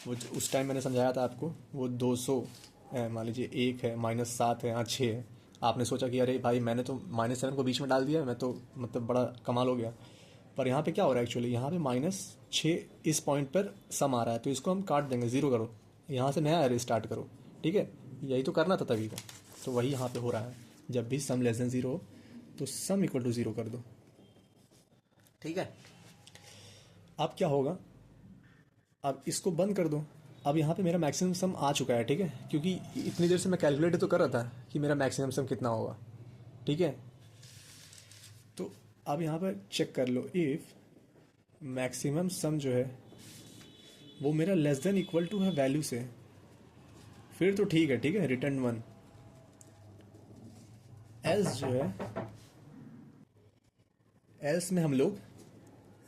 वो उस टाइम मैंने समझाया था आपको, वो 200 है, मान लीजिए 1 है, -7 है, यहाँ 6 है, आपने सोचा कि अरे भाई मैंने तो -7 को बीच में डाल दिया, मैं तो मतलब बड़ा कमाल हो गया, पर यहाँ पे क्या हो रहा है एक्चुअली, यहाँ पे -6 इस पॉइंट पर सम आ रहा है, तो इसको हम काट देंगे, 0 करो, यहाँ से नया एरे स्टार्ट करो, ठीक है, यही तो करना था तभी का, तो वही यहाँ पे हो रहा है, जब भी सम लेस देन 0 हो तो सम इक्वल टू 0 कर दो, ठीक है। अब क्या होगा, अब इसको बंद कर दो, अब यहाँ पे मेरा मैक्सिमम सम आ चुका है, ठीक है, क्योंकि इतनी देर से मैं कैलकुलेट तो कर रहा था कि मेरा मैक्सिमम सम कितना होगा, ठीक है। तो अब यहाँ पर चेक कर लो, इफ़ मैक्सिमम सम जो है वो मेरा लेस देन इक्वल टू है वैल्यू से, फिर तो ठीक है, ठीक है, रिटर्न 1, एल्स जो है, एल्स में हम लोग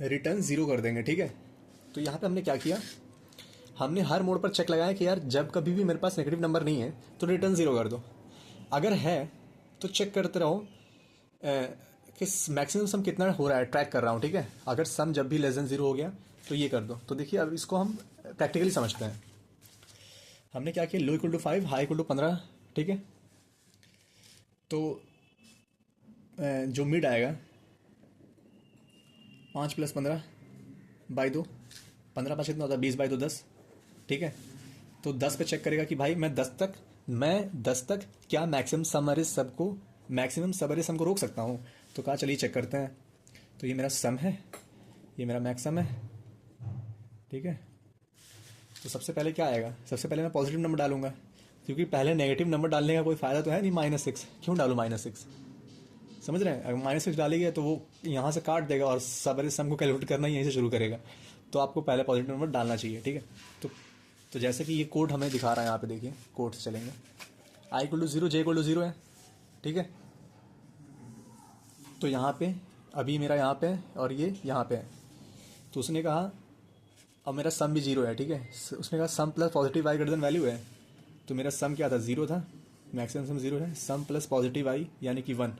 रिटर्न 0 कर देंगे, ठीक है। तो यहाँ पे हमने क्या किया, हमने हर मोड पर चेक लगाया कि यार जब कभी भी मेरे पास नेगेटिव नंबर नहीं है तो रिटर्न 0 कर दो, अगर है तो चेक करते रहो कि मैक्सिमम सम कितना हो रहा है, ट्रैक कर रहा हूँ, ठीक है। अगर सम जब भी लेस देन 0 हो गया तो ये कर दो। तो देखिए अब इसको हम प्रैक्टिकली समझते हैं। हमने क्या किया, low equal to 5, high equal to 15, ठीक है। तो जो मिड आएगा 5 + 15 बाई 2, 15 5 कितना होता है, 20 बाई 2 10, ठीक है। तो 10 पे चेक करेगा कि भाई मैं 10 तक क्या मैक्सिमम समअरे सम को रोक सकता हूँ। तो कहा चलिए चेक करते हैं। तो ये मेरा सम है, ये मेरा मैक्सिमम है, ठीक है। तो सबसे पहले क्या आएगा, सबसे पहले मैं पॉजिटिव नंबर डालूंगा, क्योंकि पहले नेगेटिव नंबर डालने का कोई फ़ायदा तो है नहीं। -6 क्यों डालूँ, -6 समझ रहे हैं। अगर -6 डालेंगे तो वो यहाँ से काट देगा और सबरे सम को कैलकुलेट करना यहीं से शुरू करेगा। तो आपको पहले पॉजिटिव नंबर डालना चाहिए, ठीक है। तो जैसे कि ये कोड हमें दिखा रहा है यहाँ पे, देखिए कोड से चलेंगे। I equal to zero, j equal to zero है, ठीक है। तो यहाँ पे अभी मेरा यहाँ पे है और ये यहाँ पे है। तो उसने कहा अब मेरा सम भी जीरो है, ठीक है। उसने कहा सम प्लस पॉजिटिव आई ग्रेटर देन वैल्यू है। तो मेरा सम क्या था, जीरो था, मैक्सिमम सम जीरो है। सम प्लस पॉजिटिव आई यानी कि वन,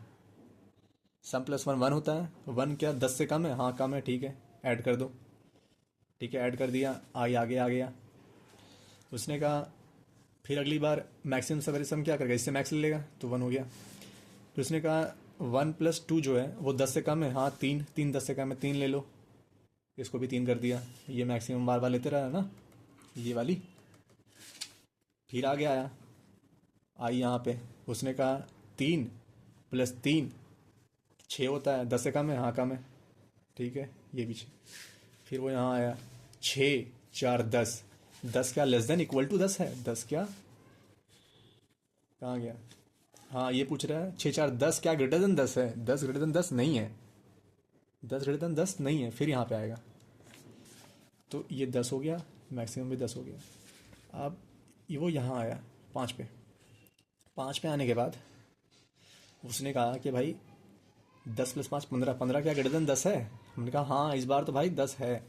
सम प्लस वन वन होता है। वन क्या 10 से कम है, हाँ कम है, ठीक है, ऐड कर दो, ठीक है, ऐड कर दिया, आई आगे आ गया। उसने कहा फिर अगली बार मैक्सिमम सवेरे सम क्या करेगा, इससे मैक्स ले लेगा, तो वन हो गया। फिर उसने कहा वन प्लस टू जो है वो 10 से कम है, हाँ तीन, तीन 10 से कम है, तीन ले लो, इसको भी तीन कर दिया। ये मैक्सिमम बार बार लेते रहा ना, ये वाली। फिर आगे आया, आई यहाँ पे, उसने कहा तीन प्लस तीन 6 होता है, 10 से कम है, हाँ कम है, ठीक है, ये भी 6। फिर वो यहाँ आया, 6 4 10, 10 क्या लेस देन इक्वल टू 10 है, 10 क्या कहाँ गया, हाँ ये पूछ रहा है 6 4 10 क्या ग्रेटर देन 10 है, 10 ग्रेटर देन 10 नहीं है, 10 ग्रेटर देन 10 नहीं है। फिर यहाँ पे आएगा, तो ये 10 हो गया, मैक्सिमम भी 10 हो गया। अब वो यहाँ आया 5 पे, 5 पे आने के बाद उसने कहा कि भाई 10 प्लस 5 15, 15 क्या ग्रेटर देन 10 है। हमने कहा हाँ इस बार तो भाई 10 है।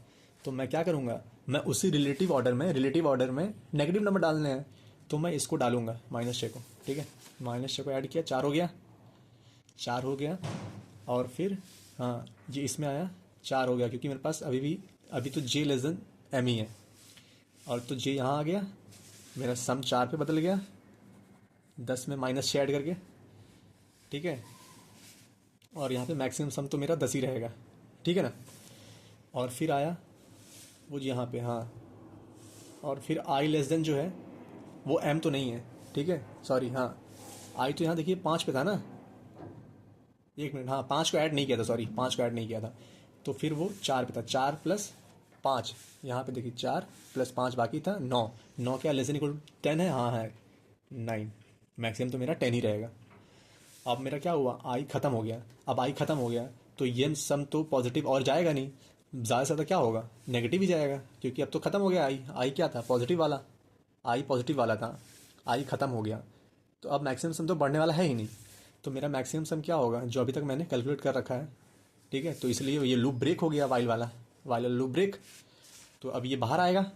तो मैं क्या करूँगा, मैं उसी रिलेटिव ऑर्डर में नेगेटिव नंबर डालने हैं, तो मैं इसको डालूंगा -6 को, ठीक है। -6 को ऐड किया, 4 हो गया, 4 हो गया। और फिर हाँ ये इसमें आया, 4 हो गया, क्योंकि मेरे पास अभी तो जे लेस देन एम ही है। और तो जे यहाँ आ गया, मेरा सम 4 पे बदल गया, 10 में -6 ऐड करके, ठीक है। और यहाँ पे मैक्सिमम सम तो मेरा 10 ही रहेगा, ठीक है ना। और फिर आया वो जी यहाँ पे, हाँ। और फिर आई लेस देन जो है वो एम तो नहीं है, ठीक है, सॉरी, हाँ आई तो यहाँ देखिए 5 पे था ना, एक मिनट, हाँ 5 को ऐड नहीं किया था, सॉरी 5 को ऐड नहीं किया था। तो फिर वो 4 पे था, 4 प्लस 5, यहाँ पे देखिए 4 प्लस 5 बाकी था 9, 9 क्या लेस देन इक्वल 10 है, हाँ है 9, मैक्सिमम तो मेरा 10 ही रहेगा। अब मेरा क्या हुआ, आई ख़त्म हो गया। अब आई ख़त्म हो गया तो ये सम तो पॉजिटिव और जाएगा नहीं, ज़्यादा से ज़्यादा क्या होगा, नेगेटिव ही जाएगा, क्योंकि अब तो ख़त्म हो गया। आई क्या था, पॉजिटिव वाला, आई पॉजिटिव वाला था, आई ख़त्म हो गया। तो अब मैक्सिमम सम तो बढ़ने वाला है ही नहीं। तो मेरा मैक्सिमम सम क्या होगा, जो अभी तक मैंने कैलकुलेट कर रखा है, ठीक है। तो इसलिए ये लूप ब्रेक हो गया, वाइल लूप ब्रेक। तो अब ये बाहर आएगा,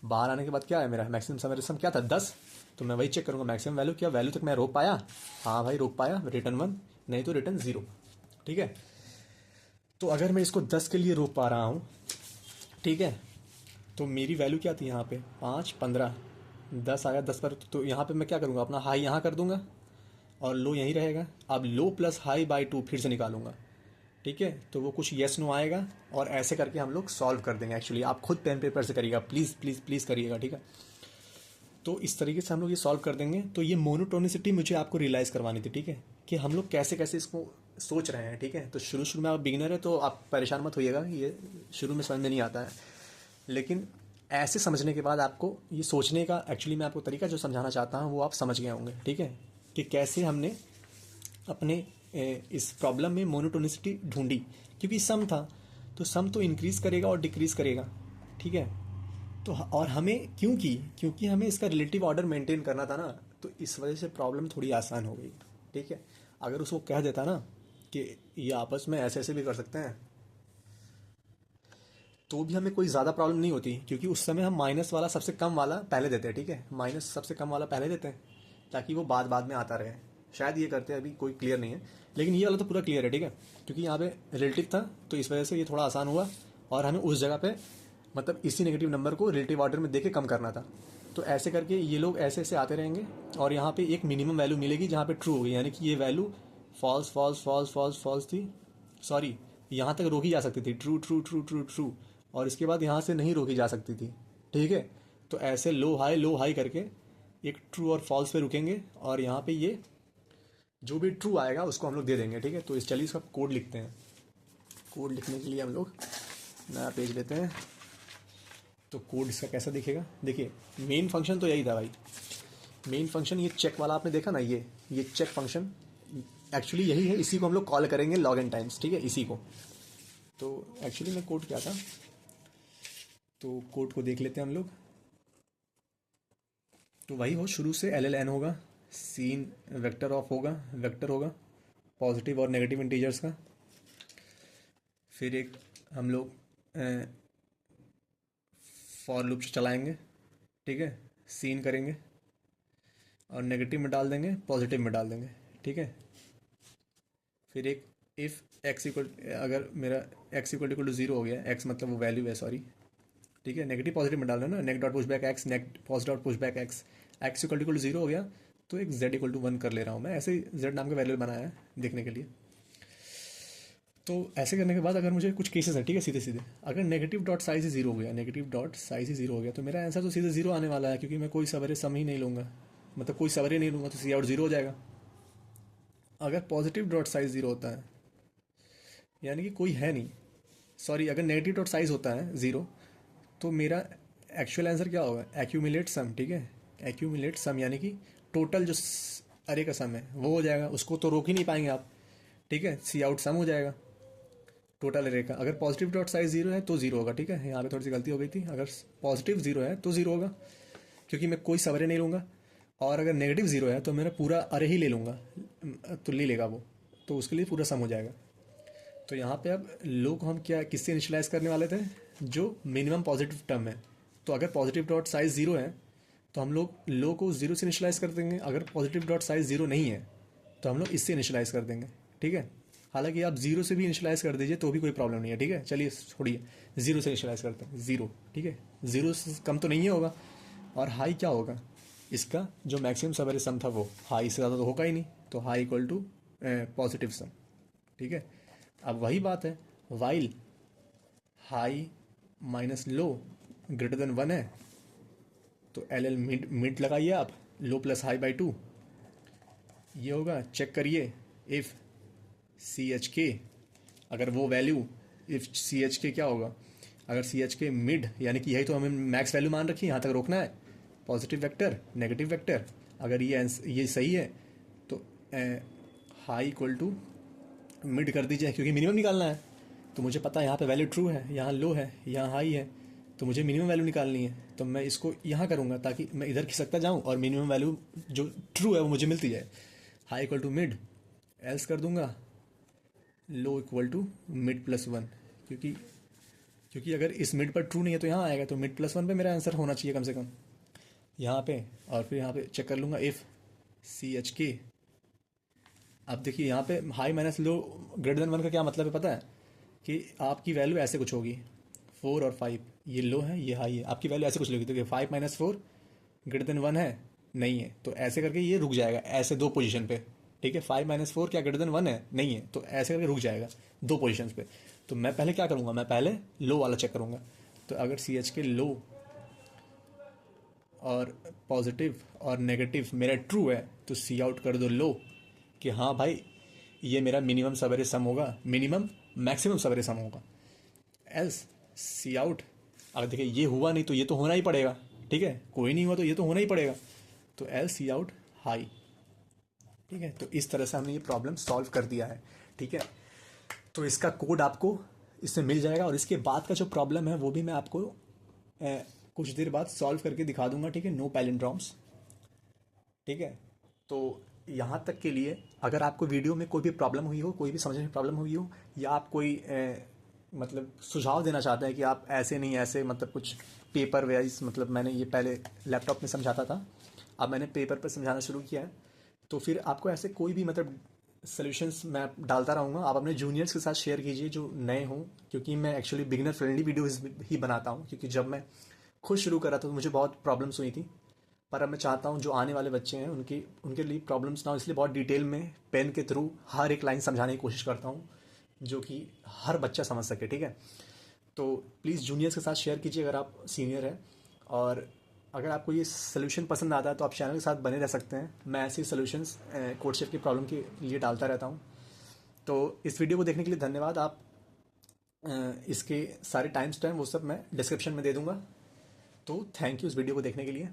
बाहर आने के बाद क्या है, मेरा मैक्सिमम सम क्या था 10। तो मैं वही चेक करूँगा मैक्सिमम वैल्यू क्या, वैल्यू तक मैं रोक पाया, हाँ भाई रोक पाया, रिटर्न 1, नहीं तो रिटर्न 0, ठीक है। तो अगर मैं इसको 10 के लिए रोक पा रहा हूँ, ठीक है, तो मेरी वैल्यू क्या थी यहाँ पे, 5 15, 10 आया 10 पर। तो यहाँ पे मैं क्या करूँगा, अपना हाई यहाँ कर दूंगा और लो यहीं रहेगा। अब लो प्लस हाई बाई 2 फिर से निकालूंगा, ठीक है। तो वो कुछ येस नो आएगा और ऐसे करके हम लोग सॉल्व कर देंगे। एक्चुअली आप खुद पेन पेपर से करिएगा, प्लीज़ प्लीज़ प्लीज़ करिएगा, ठीक है। तो इस तरीके से हम लोग ये सॉल्व कर देंगे। तो ये मोनोटोनिसिटी मुझे आपको रियलाइज़ करवानी थी, ठीक है, कि हम लोग कैसे कैसे इसको सोच रहे हैं, ठीक है। तो शुरू में आप बिगिनर है तो आप परेशान मत होइएगा, ये शुरू में समझ में नहीं आता है, लेकिन ऐसे समझने के बाद आपको ये सोचने का एक्चुअली मैं आपको तरीका जो समझाना चाहता हूँ वो आप समझ गए होंगे, ठीक है, कि कैसे हमने अपने इस प्रॉब्लम में मोनोटोनिसिटी ढूंढी। क्योंकि सम था तो सम तो इंक्रीज़ करेगा और डिक्रीज़ करेगा, ठीक है। तो और हमें क्योंकि हमें इसका रिलेटिव ऑर्डर मेंटेन करना था ना, तो इस वजह से प्रॉब्लम थोड़ी आसान हो गई, ठीक है। अगर उसको कह देता ना कि ये आपस में ऐसे ऐसे भी कर सकते हैं, तो भी हमें कोई ज़्यादा प्रॉब्लम नहीं होती, क्योंकि उस समय हम माइनस वाला सबसे कम वाला पहले देते हैं, ठीक है, माइनस सबसे कम वाला पहले देते हैं ताकि वो बाद में आता रहे। शायद ये करते हैं, अभी कोई क्लियर नहीं है, लेकिन ये वाला तो पूरा क्लियर है, ठीक है। क्योंकि यहाँ पे रिलेटिव था तो इस वजह से ये थोड़ा आसान हुआ, और हमें उस जगह पे मतलब इसी नेगेटिव नंबर को रिलेटिव ऑर्डर में देके कम करना था। तो ऐसे करके ये लोग ऐसे ऐसे आते रहेंगे, और यहाँ पे एक मिनिमम वैल्यू मिलेगी जहाँ पे ट्रू होगी, यानी कि ये value false false false false false थी, सॉरी यहाँ तक रोकी जा सकती थी, true true true true true, और इसके बाद यहाँ से नहीं रोकी जा सकती थी, ठीक है। तो ऐसे लो हाई करके एक ट्रू और फॉल्स पे रुकेंगे, और यहाँ पे ये जो भी ट्रू आएगा उसको हम लोग दे देंगे, ठीक है। तो चलिए इसका कोड लिखते हैं। कोड लिखने के लिए हम लोग नया पेज लेते हैं। तो कोड इसका कैसा दिखेगा, देखिए मेन फंक्शन तो यही था भाई, मेन फंक्शन ये चेक वाला आपने देखा ना, ये चेक फंक्शन एक्चुअली यही है, इसी को हम लोग कॉल करेंगे लॉग एन टाइम्स, ठीक है, इसी को। तो एक्चुअली में कोड क्या था, तो कोड को देख लेते हैं हम लोग। तो वही हो शुरू से एल एल एन होगा, सीन वेक्टर ऑफ होगा, वेक्टर होगा पॉजिटिव और नेगेटिव इंटीजर्स का। फिर एक हम लोग फॉर लूप चलाएंगे, ठीक है, सीन करेंगे और नेगेटिव में डाल देंगे, पॉजिटिव में डाल देंगे, ठीक है। फिर एक इफ़ एक्स इक्वल, अगर मेरा एक्स इक्वल टू जीरो हो गया, एक्स मतलब वो वैल्यू है, सॉरी, ठीक है, नेगेटिव पॉजिटिव में डाल देना, neg dot push back X, neg pos dot push back X, X equal to zero हो गया तो एक जेड इक्वल टू वन कर ले रहा हूँ मैं, ऐसे ही जेड नाम का वैल्यू बनाया है देखने के लिए। तो ऐसे करने के बाद अगर मुझे कुछ केसेस हैं, ठीक है, सीधे सीधे अगर नेगेटिव डॉट साइज ही जीरो हो गया, नेगेटिव डॉट साइज ही जीरो हो गया तो मेरा आंसर तो सीधे जीरो आने वाला है, क्योंकि मैं कोई सवेरे सम ही नहीं लूँगा, मतलब कोई सवेरे नहीं लूँगा तो सी आउट जीरो हो जाएगा। अगर पॉजिटिव डॉट साइज जीरो होता है, यानी कि कोई है नहीं, सॉरी, अगर नेगेटिव डॉट साइज होता है जीरो तो मेरा एक्चुअल आंसर क्या होगा, एक्यूमुलेट सम, ठीक है, एक्यूमुलेट सम यानी कि टोटल जो अरे का सम है वो हो जाएगा, उसको तो रोक ही नहीं पाएंगे आप, ठीक है, सी आउट सम हो जाएगा टोटल अरे का। अगर पॉजिटिव डॉट साइज जीरो है तो जीरो होगा, ठीक है, यहाँ पे थोड़ी सी गलती हो गई थी, अगर पॉजिटिव जीरो है तो जीरो होगा क्योंकि मैं कोई सवरे नहीं लूँगा, और अगर नेगेटिव जीरो है तो मेरा पूरा अरे ही ले लूँगा, तो ले लेगा वो, तो उसके लिए पूरा सम हो जाएगा। तो यहाँ पे अब लो को हम क्या किससे इनिशियलाइज करने वाले थे, जो मिनिमम पॉजिटिव टर्म है। तो अगर पॉजिटिव डॉट साइज जीरो है तो हम लोग लो को जीरो से इनिशियलाइज कर देंगे, अगर पॉजिटिव डॉट साइज जीरो नहीं है तो हम लोग इससे इनिशियलाइज कर देंगे, ठीक है। हालांकि आप जीरो से भी इनिशियलाइज कर दीजिए तो भी कोई प्रॉब्लम नहीं है, ठीक है। चलिए छोड़िए, जीरो से इनिशियलाइज करते हैं, जीरो, ठीक है, जीरो से कम तो नहीं है होगा। और हाई क्या होगा, इसका जो मैक्सिमम सवेरे सम था वो हाई से ज़्यादा तो होगा ही नहीं, तो हाई इक्वल टू पॉजिटिव सम, ठीक है। अब वही बात है, while high minus low greater than one है तो एल एल मिड मिड लगाइए आप, लो प्लस हाई बाई टू, ये होगा। चेक करिए इफ़ सी एच के, अगर वो वैल्यू, इफ़ सी एच के क्या होगा, अगर सी एच के मिड, यानी कि यही तो हमें मैक्स वैल्यू मान रखी है, यहाँ तक रोकना है, पॉजिटिव वेक्टर नेगेटिव वेक्टर, अगर ये सही है तो हाई इक्वल टू मिड कर दीजिए, क्योंकि मिनिमम निकालना है। तो मुझे पता है यहाँ पे वैल्यू ट्रू है, यहाँ लो है, यहाँ हाई है, तो मुझे मिनिमम वैल्यू निकालनी है, तो मैं इसको यहाँ करूँगा ताकि मैं इधर खिसकता जाऊँ और मिनिमम वैल्यू जो ट्रू है वो मुझे मिलती जाए। High equal to mid, else कर दूंगा low equal to mid plus one, क्योंकि क्योंकि अगर इस मिड पर ट्रू नहीं है तो यहाँ आएगा, तो मिड प्लस वन पे मेरा आंसर होना चाहिए कम से कम यहाँ पे। और फिर यहाँ पे चेक कर लूँगा इफ़ सी एच के। अब देखिए यहाँ पे high minus low greater than one का क्या मतलब है पता है, कि आपकी वैल्यू ऐसे कुछ होगी, फोर और फाइव, ये लो है ये हाई है, आपकी वैल्यू ऐसे कुछ होगी, तो five minus four greater than one है नहीं है, तो ऐसे करके ये रुक जाएगा ऐसे दो पोजीशन पे, ठीक है। फाइव माइनस फोर क्या ग्रेटर देन वन है नहीं है, तो ऐसे करके रुक जाएगा दो पोजीशंस पे। तो मैं पहले क्या करूँगा, मैं पहले लो वाला चेक करूँगा। तो अगर सी एच के लो और पॉजिटिव और नेगेटिव मेरा ट्रू है तो सी आउट कर दो लो, कि हाँ भाई ये मेरा मिनिमम सवेरे सम होगा, मिनिमम मैक्सिमम सवेरे सम होगा। एल्स सी आउट, अगर देखिए ये हुआ नहीं तो ये तो होना ही पड़ेगा, ठीक है, कोई नहीं हुआ तो ये तो होना ही पड़ेगा, तो एल सी आउट हाई, ठीक है। तो इस तरह से हमने ये प्रॉब्लम सॉल्व कर दिया है, ठीक है। तो इसका कोड आपको इससे मिल जाएगा, और इसके बाद का जो प्रॉब्लम है वो भी मैं आपको कुछ देर बाद सॉल्व करके दिखा दूंगा, ठीक है, नो पैलिंड्रोम्स, ठीक है। तो यहाँ तक के लिए अगर आपको वीडियो में कोई भी प्रॉब्लम हुई हो, कोई भी समझने में प्रॉब्लम हुई हो, या आप कोई मतलब सुझाव देना चाहते हैं कि आप ऐसे नहीं ऐसे, मतलब कुछ पेपर वाइज, मतलब मैंने ये पहले लैपटॉप में समझाता था, अब मैंने पेपर पर समझाना शुरू किया है, तो फिर आपको ऐसे कोई भी मतलब सॉल्यूशंस मैं डालता रहूँगा, आप अपने जूनियर्स के साथ शेयर कीजिए जो नए हों, क्योंकि मैं एक्चुअली बिगिनर फ्रेंडली वीडियोज़ ही बनाता हूँ, क्योंकि जब मैं खुद शुरू करा तो मुझे बहुत प्रॉब्लम्स हुई थी, पर अब मैं चाहता हूँ जो आने वाले बच्चे हैं उनके लिए प्रॉब्लम्स ना हो, इसलिए बहुत डिटेल में पेन के थ्रू हर एक लाइन समझाने की कोशिश करता हूँ जो कि हर बच्चा समझ सके, ठीक है। तो प्लीज़ जूनियर्स के साथ शेयर कीजिए अगर आप सीनियर हैं, और अगर आपको ये सोल्यूशन पसंद आता है तो आप चैनल के साथ बने रह सकते हैं, मैं ऐसे सोल्यूशंस कोडशेफ की प्रॉब्लम के लिए डालता रहता हूँ। तो इस वीडियो को देखने के लिए धन्यवाद। आप इसके सारे टाइम स्टैम्प वो सब मैं डिस्क्रिप्शन में दे दूँगा, तो थैंक यू इस वीडियो को देखने के लिए।